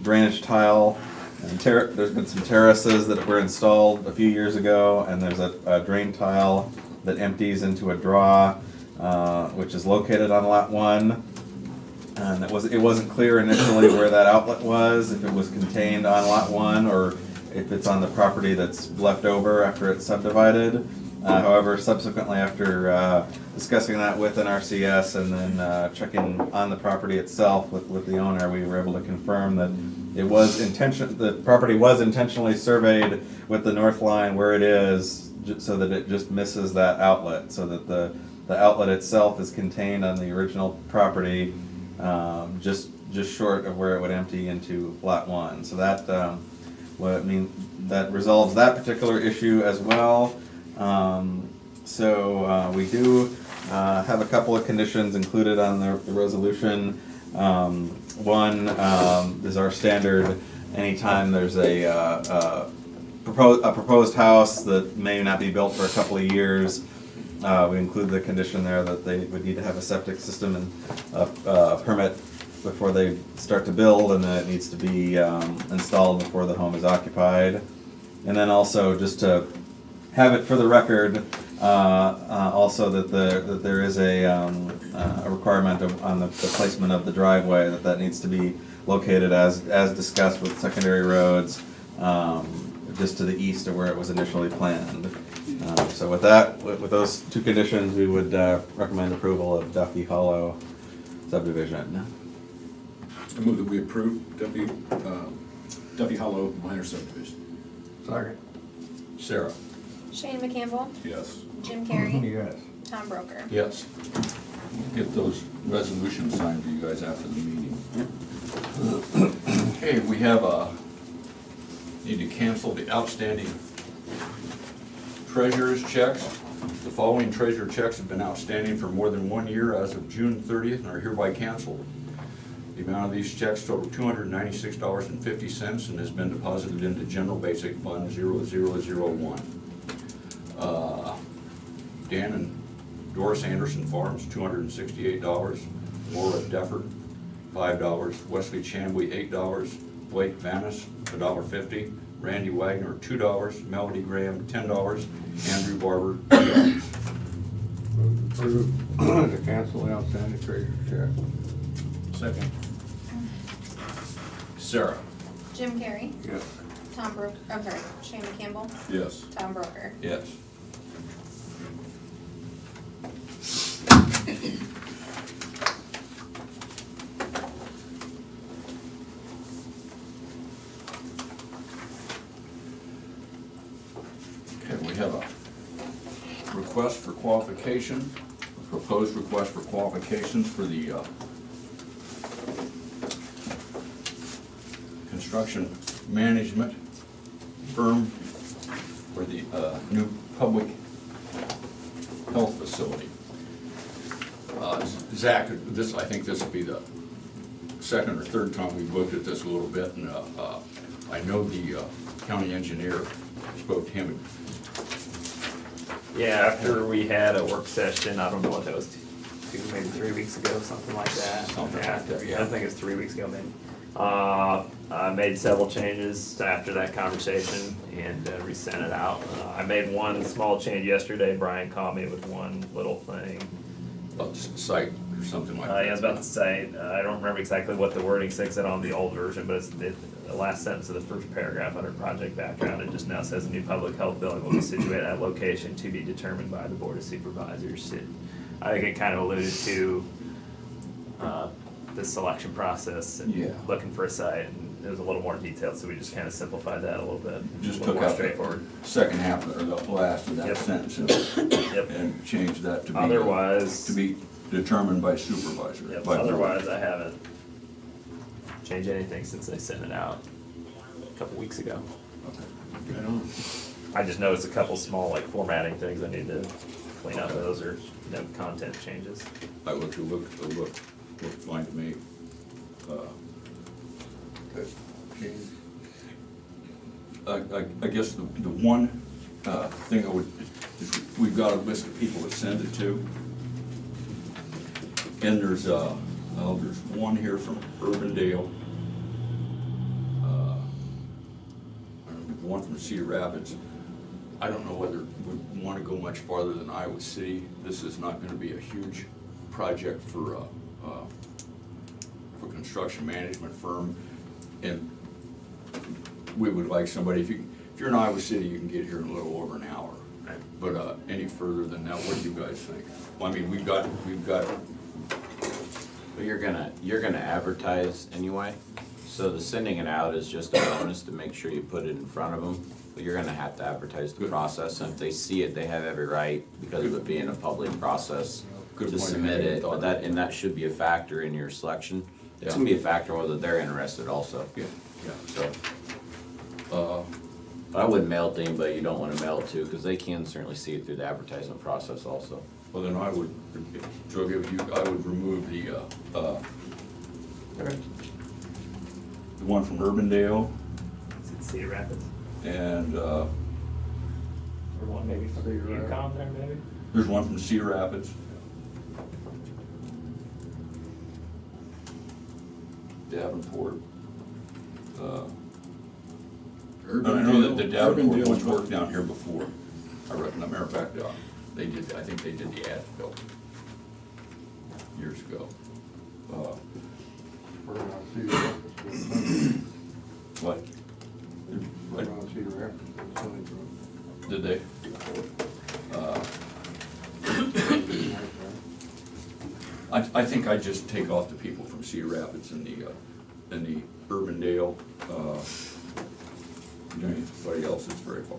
drainage tile, and there's been some terraces that were installed a few years ago, and there's a drain tile that empties into a draw, which is located on Lot 1. And it wasn't clear initially where that outlet was, if it was contained on Lot 1 or if it's on the property that's left over after it's subdivided. However, subsequently, after discussing that with an RCS and then checking on the property itself with the owner, we were able to confirm that the property was intentionally surveyed with the north line where it is, so that it just misses that outlet, so that the outlet itself is contained on the original property, just short of where it would empty into Lot 1. So that that resolves that particular issue as well. So we do have a couple of conditions included on the resolution. One is our standard. Anytime there's a proposed house that may not be built for a couple of years, we include the condition there that they would need to have a septic system and a permit before they start to build, and that it needs to be installed before the home is occupied. And then also, just to have it for the record, also that there is a requirement on the placement of the driveway, that needs to be located as discussed with secondary roads, just to the east of where it was initially planned. So with that, with those two conditions, we would recommend approval of Duppy Hollow subdivision. I move that we approve Duppy Hollow minor subdivision. Second. Sarah? Shane McCampbell, Yes. Jim Carrey, Yes. Tom Broker. Yes. Get those resolutions signed for you guys after the meeting. Okay, we have need to cancel the outstanding treasurer's checks. The following treasurer checks have been outstanding for more than 1 year as of June 30th and are hereby canceled. The amount of these checks total $296.50 and has been deposited into General Basic Fund 0001. Dan and Doris Anderson Farms, $268. Laura Defford, $5, Wesley Chambly, $8, Blake Vanis, $1.50, Randy Wagner, $2, Melody Graham, $10, Andrew Barber, $2. Move to approve to cancel the outstanding treasurer's check. Second. Sarah? Jim Carrey, Yes. Tom Brook, I'm sorry, Shane Campbell, Yes. Tom Broker. Yes. Okay, we have a request for qualification, a proposed request for qualifications for the construction management firm for the new public health facility. Zach, I think this will be the second or third time we've looked at this a little bit, and I know the county engineer spoke to him. Yeah, after we had a work session, I don't know what that was, maybe 3 weeks ago, something like that. Something like that, yeah. I think it's 3 weeks ago, maybe. I made several changes after that conversation and resent it out. I made one small change yesterday. Brian called me with one little thing. About the site or something like that. Yeah, it's about the site. I don't remember exactly what the wording said on the old version, but it's the last sentence of the first paragraph under project background. It just now says a new public health building will be situated at location to be determined by the Board of Supervisors. I think it kind of alluded to the selection process and Yeah. looking for a site, and it was a little more detailed, so we just kind of simplified that a little bit. Just a little took more out straightforward. the second half or the last of that Yep. sentence Yep. and changed that to be. Otherwise. To be determined by supervisor. Yep, by board. otherwise I haven't changed anything since I sent it out a couple weeks ago. Okay. Right on. I just noticed a couple small like formatting things I need to clean up. Those are no content changes. I looked fine to me. I guess the one thing I would, is we've got a list of people to send it to. And there's one here from Urbandale. One from Cedar Rapids. I don't know whether we want to go much farther than Iowa City. This is not going to be a huge project for construction management firm, and we would like somebody, if you're in Iowa City, you can get here in a little over an hour. Right. But any further than that, what do you guys think? Well, I mean, we've got. But you're gonna advertise anyway, so the sending it out is just a bonus to make sure you put it in front of them. But you're gonna have to advertise the process, and if they see it, they have every right, because of it being a public process, Good to point. submit it. Thought But that should be a factor in your selection. It's gonna be a factor whether they're interested also. Yeah. So, I wouldn't mail it to anybody you don't wanna mail it to, because they can certainly see it through the advertisement process also. Well, then I would, so if you, I would remove the one from Urbandale Is it Cedar Rapids? and Or one maybe from Yukon there maybe? there's one from Cedar Rapids. Davenport. I know that the Davenport ones worked down here before. I reckon, as a matter of fact, they did, I think they did the ad bill years ago. We're gonna see the reference. What? We're gonna see the reference to the Sunny Brook. Did they? I think I'd just take off the people from Cedar Rapids and the Urbandale, anybody else is very far.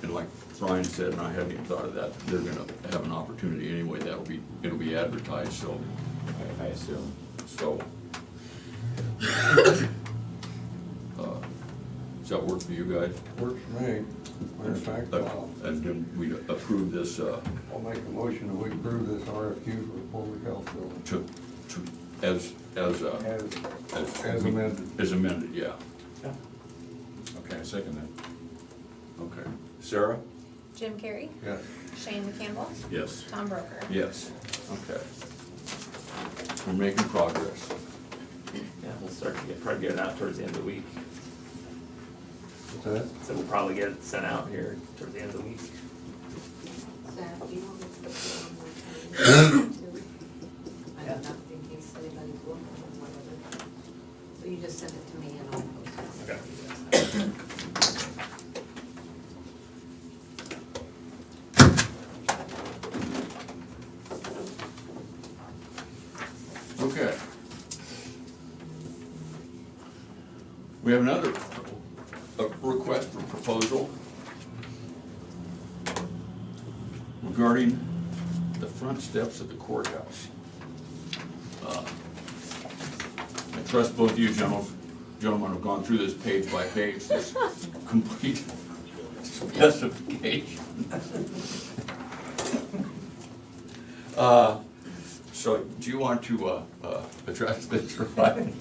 And like Brian said, and I hadn't even thought of that, they're gonna have an opportunity anyway, it'll be advertised, so. I assume. So. Does that work for you guys? Works for me. Matter of fact, And then we approve this, I'll make a motion that we approve this RFQ for the public health building. as amended. As amended, yeah. Yeah. Okay, second that. Okay. Sarah? Jim Carrey, Yes. Shane Campbell, Yes. Tom Broker. Yes, okay. We're making progress. Yeah, we'll start to probably get it out towards the end of the week. What's that? So we'll probably get it sent out here towards the end of the week. So, do you want me to put it on my calendar? I don't know, in case anybody's looking or whatever. So you just send it to me and I'll post it. Okay. Okay. We have another request for proposal regarding the front steps of the courthouse. I trust both of you gentlemen have gone through this page by page, this complete specification. So do you want to address this, right?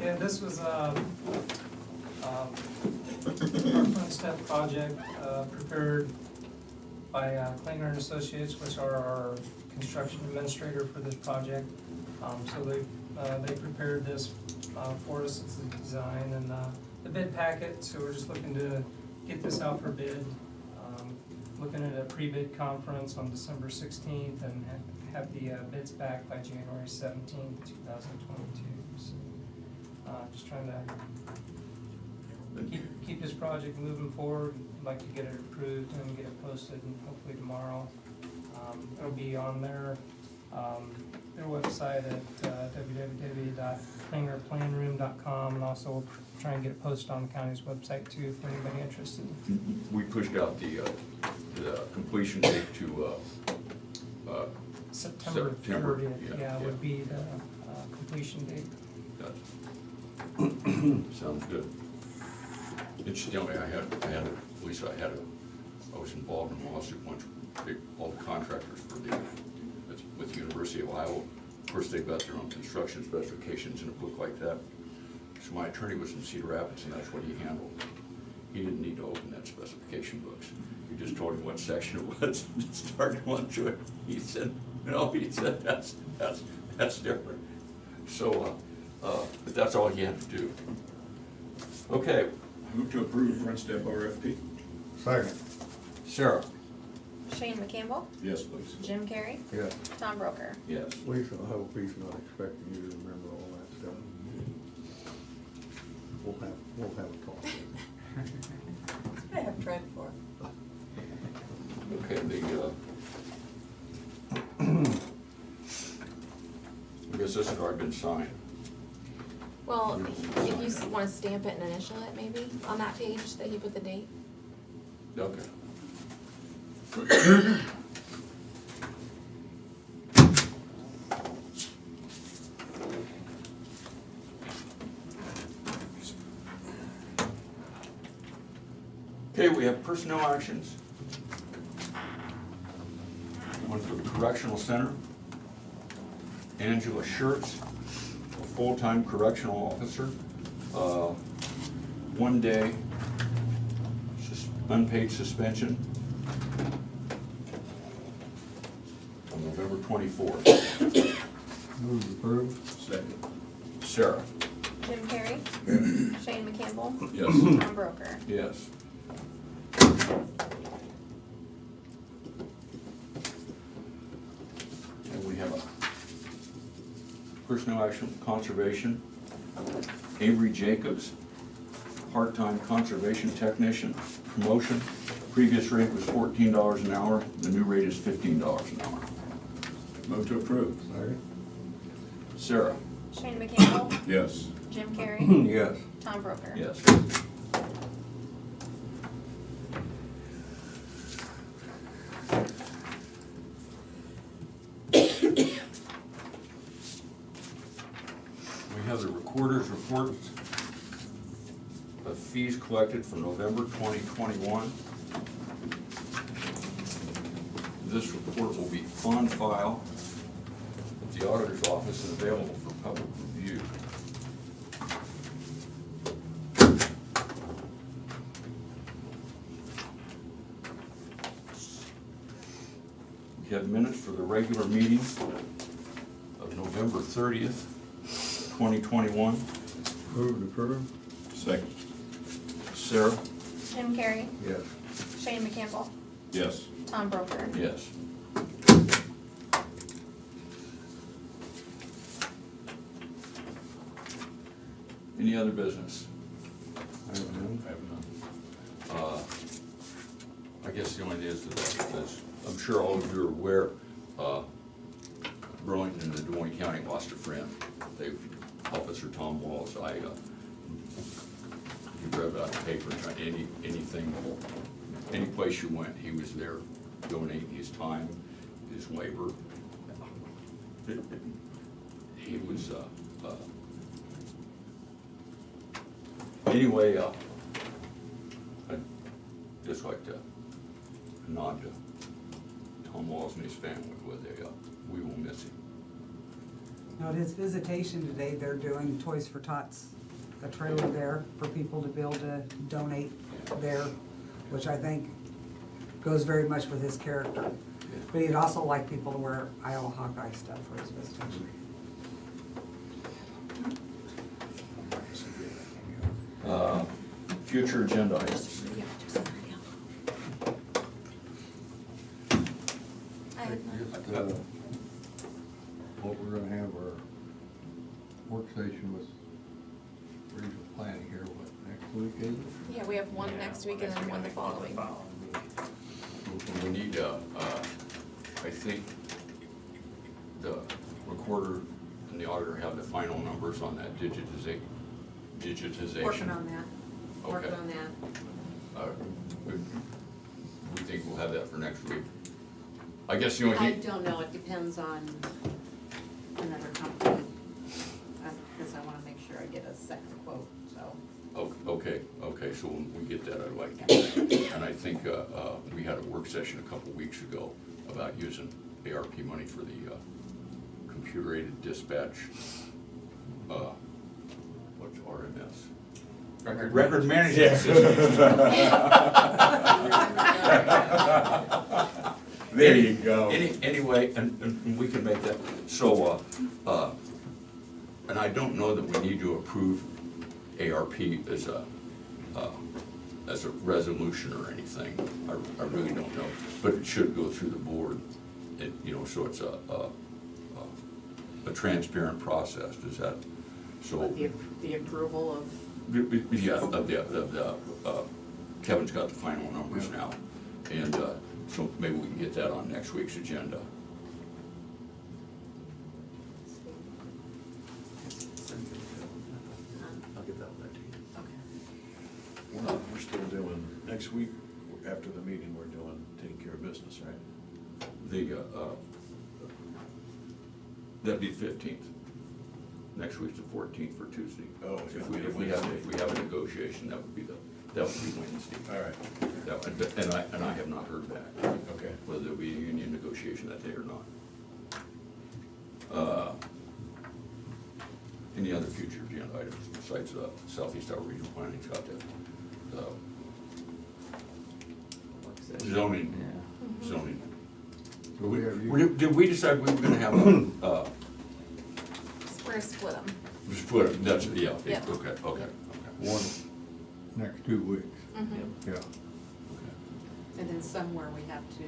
Yeah, this was our front step project, prepared by Klinger and Associates, which are our construction administrator for this project. So they prepared this for us, it's a design and the bid packet, so we're just looking to get this out for bid. Looking at a pre-bid conference on December 16th and have the bids back by January 17th, 2022. So, just trying to keep this project moving forward. I'd like to get it approved and get it posted, and hopefully tomorrow. It'll be on their website at www.klingerplanroom.com, and also we'll try and get it posted on the county's website too for anybody interested. We pushed out the completion date to September September, 30th, yeah, would be the completion date. Sounds good. Incidentally, I was involved in a lawsuit once, all the contractors for with the University of Iowa. Of course, they've got their own construction specifications in a book like that. So my attorney was in Cedar Rapids, and that's what he handled. He didn't need to open that specification books. You just told him what section it was and just started going through it. He said, no, that's different. So, but that's all he had to do. Okay. Move to approve front step RFP. Second. Sarah? Shane McCampbell, Yes, please. Jim Carrey, Yes. Tom Broker. Yes. Lisa, I hope he's not expecting you to remember all that stuff. We'll have a talk. That's what I have tried for. Okay, I guess this has already been signed. Well, if you want to stamp it and initial it maybe on that page that he put the date. Okay. Okay, we have personnel actions. One for the Correctional Center. Angela Schertz, a full-time correctional officer. 1 day unpaid suspension on November 24th. Move to approve. Second. Sarah? Jim Carrey, Shane McCampbell, Yes. Tom Broker. Yes. And we have a personnel action conservation. Avery Jacobs, part-time conservation technician, promotion. Previous rate was $14 an hour. The new rate is $15 an hour. Move to approve. Second. Sarah? Shane McCampbell, Yes. Jim Carrey, Yes. Tom Broker. Yes. We have the recorder's report of fees collected for November 2021. This report will be on file at the auditor's office and available for public review. We have minutes for the regular meeting of November November 30th, 2021. Move to approve? Second. Sarah? Jim Carrey, Yes. Shane McCampbell, Yes. Tom Broker. Yes. Any other business? I have none. I have none. I guess the only thing is that, I'm sure all of you are aware, Burlington and Des Moines County lost a friend. Officer Tom Walls, you read about the paper, anything, any place you went, he was there donating his time, his labor. He was, anyway, I'd just like to nod to Tom Walls and his family with we will miss him. Now, at his visitation today, they're doing Toys for Tots, a trailer there for people to be able to donate there, which I think goes very much with his character. But he'd also like people to wear Iowa Hawkeye stuff for his visitation. Future agenda items. I have none. Just, what we're gonna have our work session with regional planning here, what, next week is it? Yeah, we have one next week and then one the following. We need, I think the recorder and the auditor have the final numbers on that digitization. Working on that, working Okay. on that. We think we'll have that for next week. I guess the only I thing, don't know, it depends on another company, because I wanna make sure I get a second quote, so. okay, so when we get that, I'd like to. And I think, we had a work session a couple weeks ago about using ARP money for the, computer-aided dispatch, what's RMS? Record management system. There you go. Anyway, and we can make that, so, and I don't know that we need to approve ARP as a resolution or anything. I really don't know, but it should go through the board, so it's a transparent process, does that, so. The approval of. Yeah, Kevin's got the final numbers now, and so maybe we can get that on next week's agenda. I'll get that back to you. Okay. We're still doing, next week, after the meeting, we're doing taking care of business, right? That'd be the 15th. Next week's the 14th for Tuesday. Oh, If we have a negotiation, that would be Wednesday. All right. And I have not heard back. Okay. Whether there'll be a union negotiation that day or not. Any other future agenda items besides Southeast Iowa Regional Planning's got that zoning. Zoning. Did we decide we were gonna have We're gonna split them. split it? That's, yeah, Yeah. okay. One, next 2 weeks, yeah. And then somewhere we have to,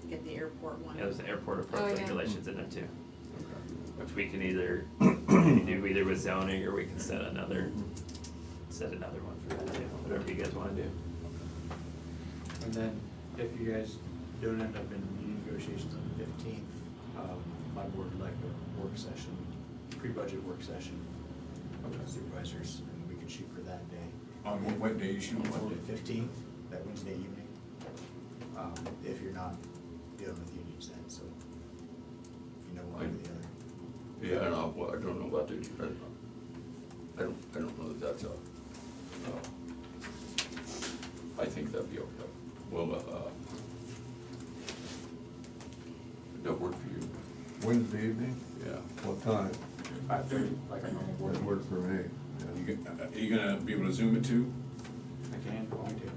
get the airport one. Yeah, there's an airport Oh, approach yeah. regulations in it too. Which we can either do either with zoning or we can set another one for that too, whatever you guys wanna do. And then if you guys don't end up in union negotiations on the 15th, my board would like a work session, pre-budget work session with the supervisors, and we can shoot for that day. On what day you shooting for? On the 15th, that Wednesday evening, if you're not dealing with unions then, so if you know one or the other. Yeah, and I don't know about the, I don't know that that's I think that'd be okay. Well, that work for you? Wednesday evening? Yeah. What time? 5:30, like I normally work. That works for me. Are you gonna be able to Zoom it too? I can, if I want to. I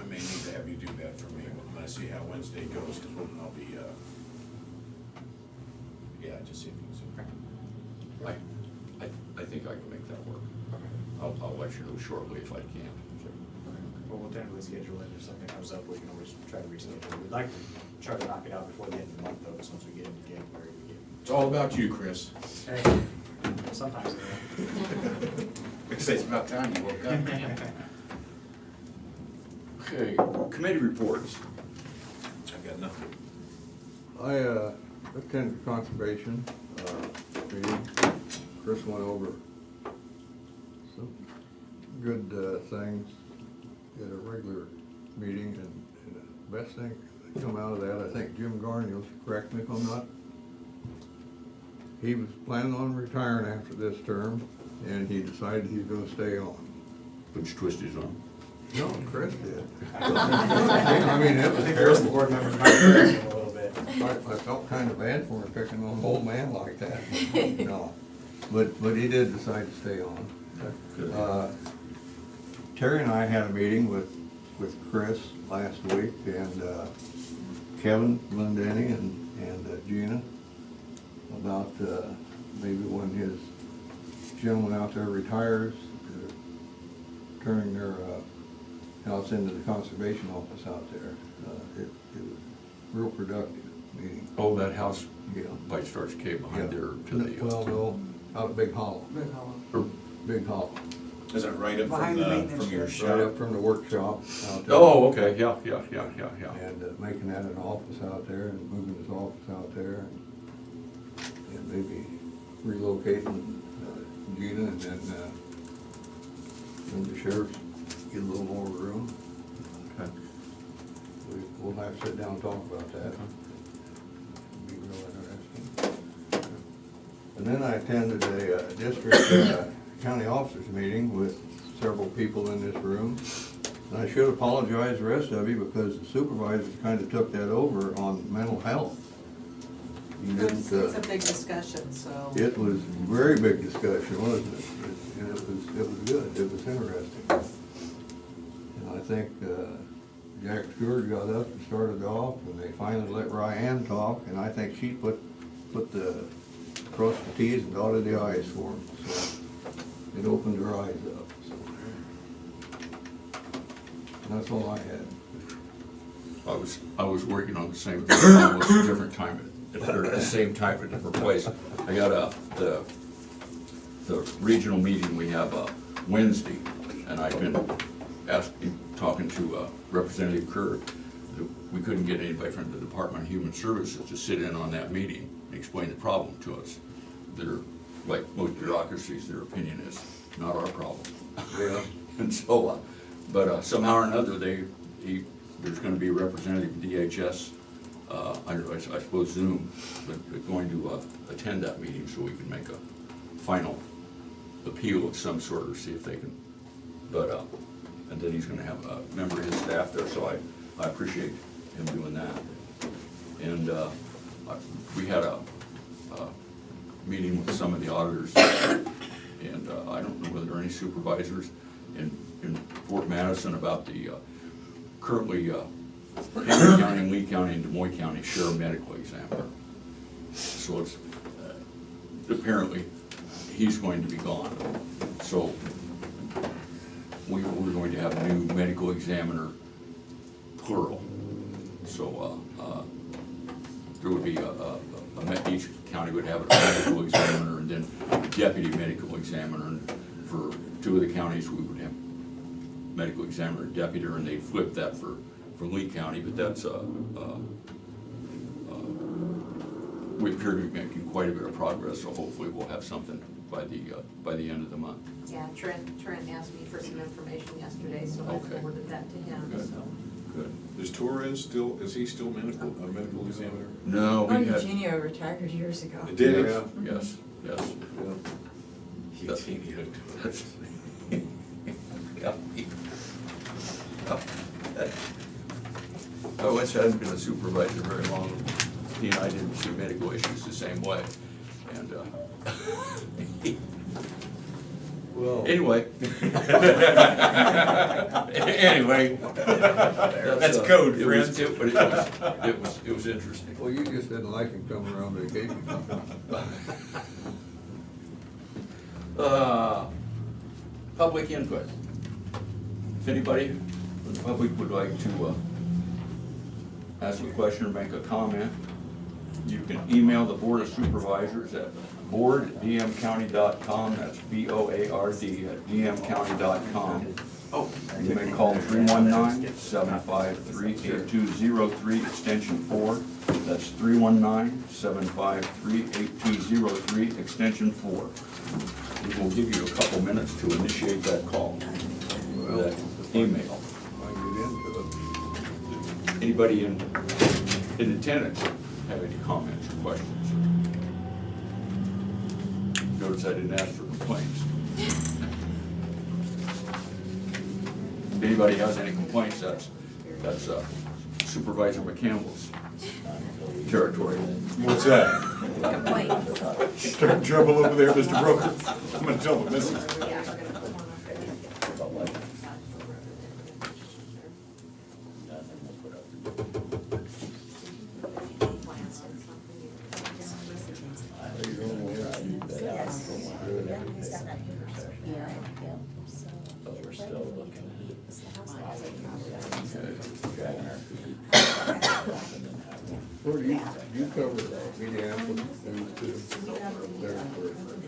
may need to have you do that for me when I see how Wednesday goes, because I'll be, Yeah, just see if you can Zoom. I think I can make that work. I'll let you know shortly if I can. Well, we'll tentatively schedule it, if something comes up, we can always try to reschedule. We'd like to try to knock it out before the end of the month, though, so once we get into January, we get. It's all about you, Chris. Hey, sometimes, It's about time you woke up. Okay, committee reports. I've got nothing. I attended conservation meeting. Chris went over some good things at a regular meeting, and the best thing that come out of that, I think Jim Garn, you'll correct me if I'm not, he was planning on retiring after this term, and he decided he's gonna stay on. Which twist his arm? No, Chris did. I mean, it was I think the rest of the board members might correct him a little bit. I felt kind of bad for him picking on an old man like that. No, but he did decide to stay on. Terry and I had a meeting with Chris last week, and Kevin Lindeni and Gina about maybe when his gentleman out there retires, turning their house into the conservation office out there. It was real productive meeting. Oh, that house Yeah. by Starch Cave behind there to the. Well, no, out at Big Hollow. Big Hollow. Big Hollow. Is it right up Behind the maintenance from your shed. Right shop? up from the workshop out there. Oh, okay, yeah. And making that an office out there, and moving his office out there, and maybe relocating Gina, and then the sheriff's get a little more room. Okay. We'll have to sit down and talk about that. Be real interesting. And then I attended a district county officers meeting with several people in this room. And I should apologize the rest of you, because the supervisors kind of took that over on mental health. You didn't, It's a big discussion, so. it was a very big discussion, wasn't it? And it was good, it was interesting. And I think Jack Stewart got up and started off, and they finally let Ryan talk, and I think she put the, crossed the T's and dotted the I's for him, so it opened her eyes up, so. And that's all I had. I was working on the same thing, almost a different time, at the same time, at a different place. I got the regional meeting we have Wednesday, and I've been talking to Representative Kerr, that we couldn't get anybody from the Department of Human Services to sit in on that meeting and explain the problem to us. They're, like most bureaucracies, their opinion is not our problem. Yeah. And so, but somehow or another, there's gonna be a representative from DHS, I suppose Zoom, but going to attend that meeting so we can make a final appeal of some sort, or see if they can, but, and then he's gonna have a member of his staff there, so I appreciate him doing that. And we had a meeting with some of the auditors, and I don't know whether there are any supervisors in Fort Madison about the currently Henry County and Lee County and Des Moines County share a medical examiner. So it's apparently he's going to be gone. So we're going to have a new medical examiner, plural. So there would be each county would have a medical examiner and then a deputy medical examiner. And for two of the counties, we would have medical examiner and deputy, and they'd flip that for Lee County, but that's we appear to be making quite a bit of progress, so hopefully we'll have something by the end of the month. Yeah, Trent asked me for some information yesterday, so I Okay. forwarded that to him, Good. so. Good. Is Torres still, is he still a medical examiner? No, we had. Eugenio retired years ago. Did he? Yeah. Yes, yes. He hooked to it. Yeah. I wish I hadn't been a supervisor very long. He and I didn't see medical issues the same way. And Well. Anyway. Anyway. That's code, It was- friends. It was interesting. Well, you just didn't like him coming around vacation. Public input. If anybody from the public would like to ask a question or make a comment, you can email the Board of Supervisors at board@dmcounty.com. That's BOARD@dmcounty.com. You may call 319-753-8203, extension 4. That's 319-753-8203, extension 4. We will give you a couple minutes to initiate that call, that email. Anybody in attendance have any comments or questions? Notice I didn't ask for complaints. If anybody has any complaints, that's Supervisor McCampbell's territory. What's that? Complaints. Trouble over there, Mr. Broker? I'm gonna tell the missus. Where do you cover Minneapolis news too?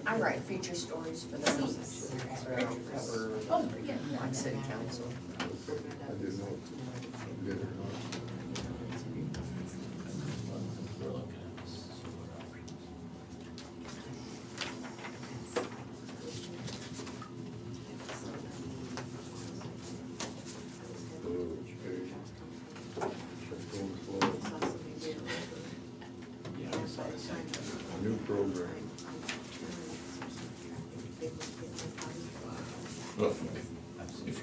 I write feature stories for the news. Oh, yeah. On city council. I didn't know. Did or not. New program. Look, if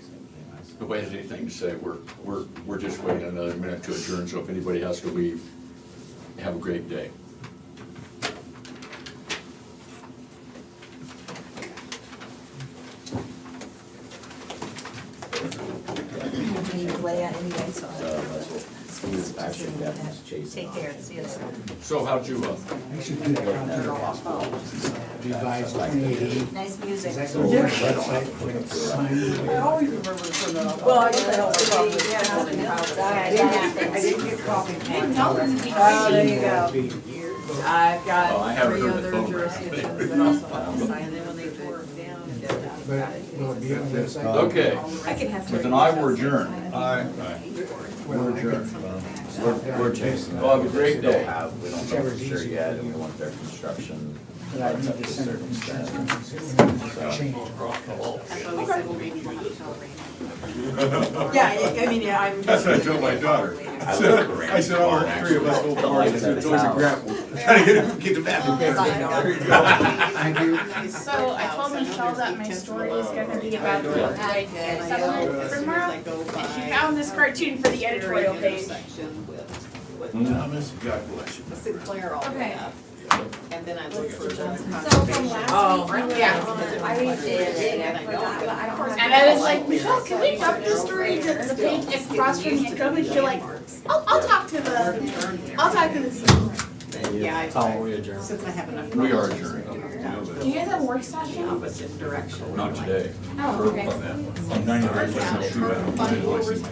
nobody has anything to say, we're just waiting another minute to adjourn, so if anybody has to leave, have a great day. Take care, see you later. So how'd you, Revised 2018. Nice music. Is that going on the website when it's signed? I always remember to turn that off. Well, I guess I don't I didn't get coffee. there you go. I've Oh, I got haven't 3 heard the other phone. jurisdictions that also have to sign it when they tore it down. But will it be on the website? Okay, I can have. with an eye, we're adjourned. We're adjourned. We're adjourned. Well, have a great day. We don't know for sure yet, and we want their construction. But I need to send it change. Yeah, I mean, yeah, I'm. That's what I told my daughter. I said, all 3 of us will party, it's always a grapple. Trying to get the bathroom. There you go. Thank you. So I told Michelle that my story is gonna be about the like settlement tomorrow. And she found this cartoon for the editorial page. God bless you. Sinclair all the way up. And then I looked for Johnson. So from last week, Yeah. I did it, I forgot, but I don't have. And I was like, Michelle, can we drop this story to the page across from the intro? And she's like, I'll talk to the Yeah, I Oh, we adjourned. since I have enough. We are adjourned. Do you guys have a work session? Opposite direction. Not today. Oh, okay. I'm 99% sure. I don't know. I just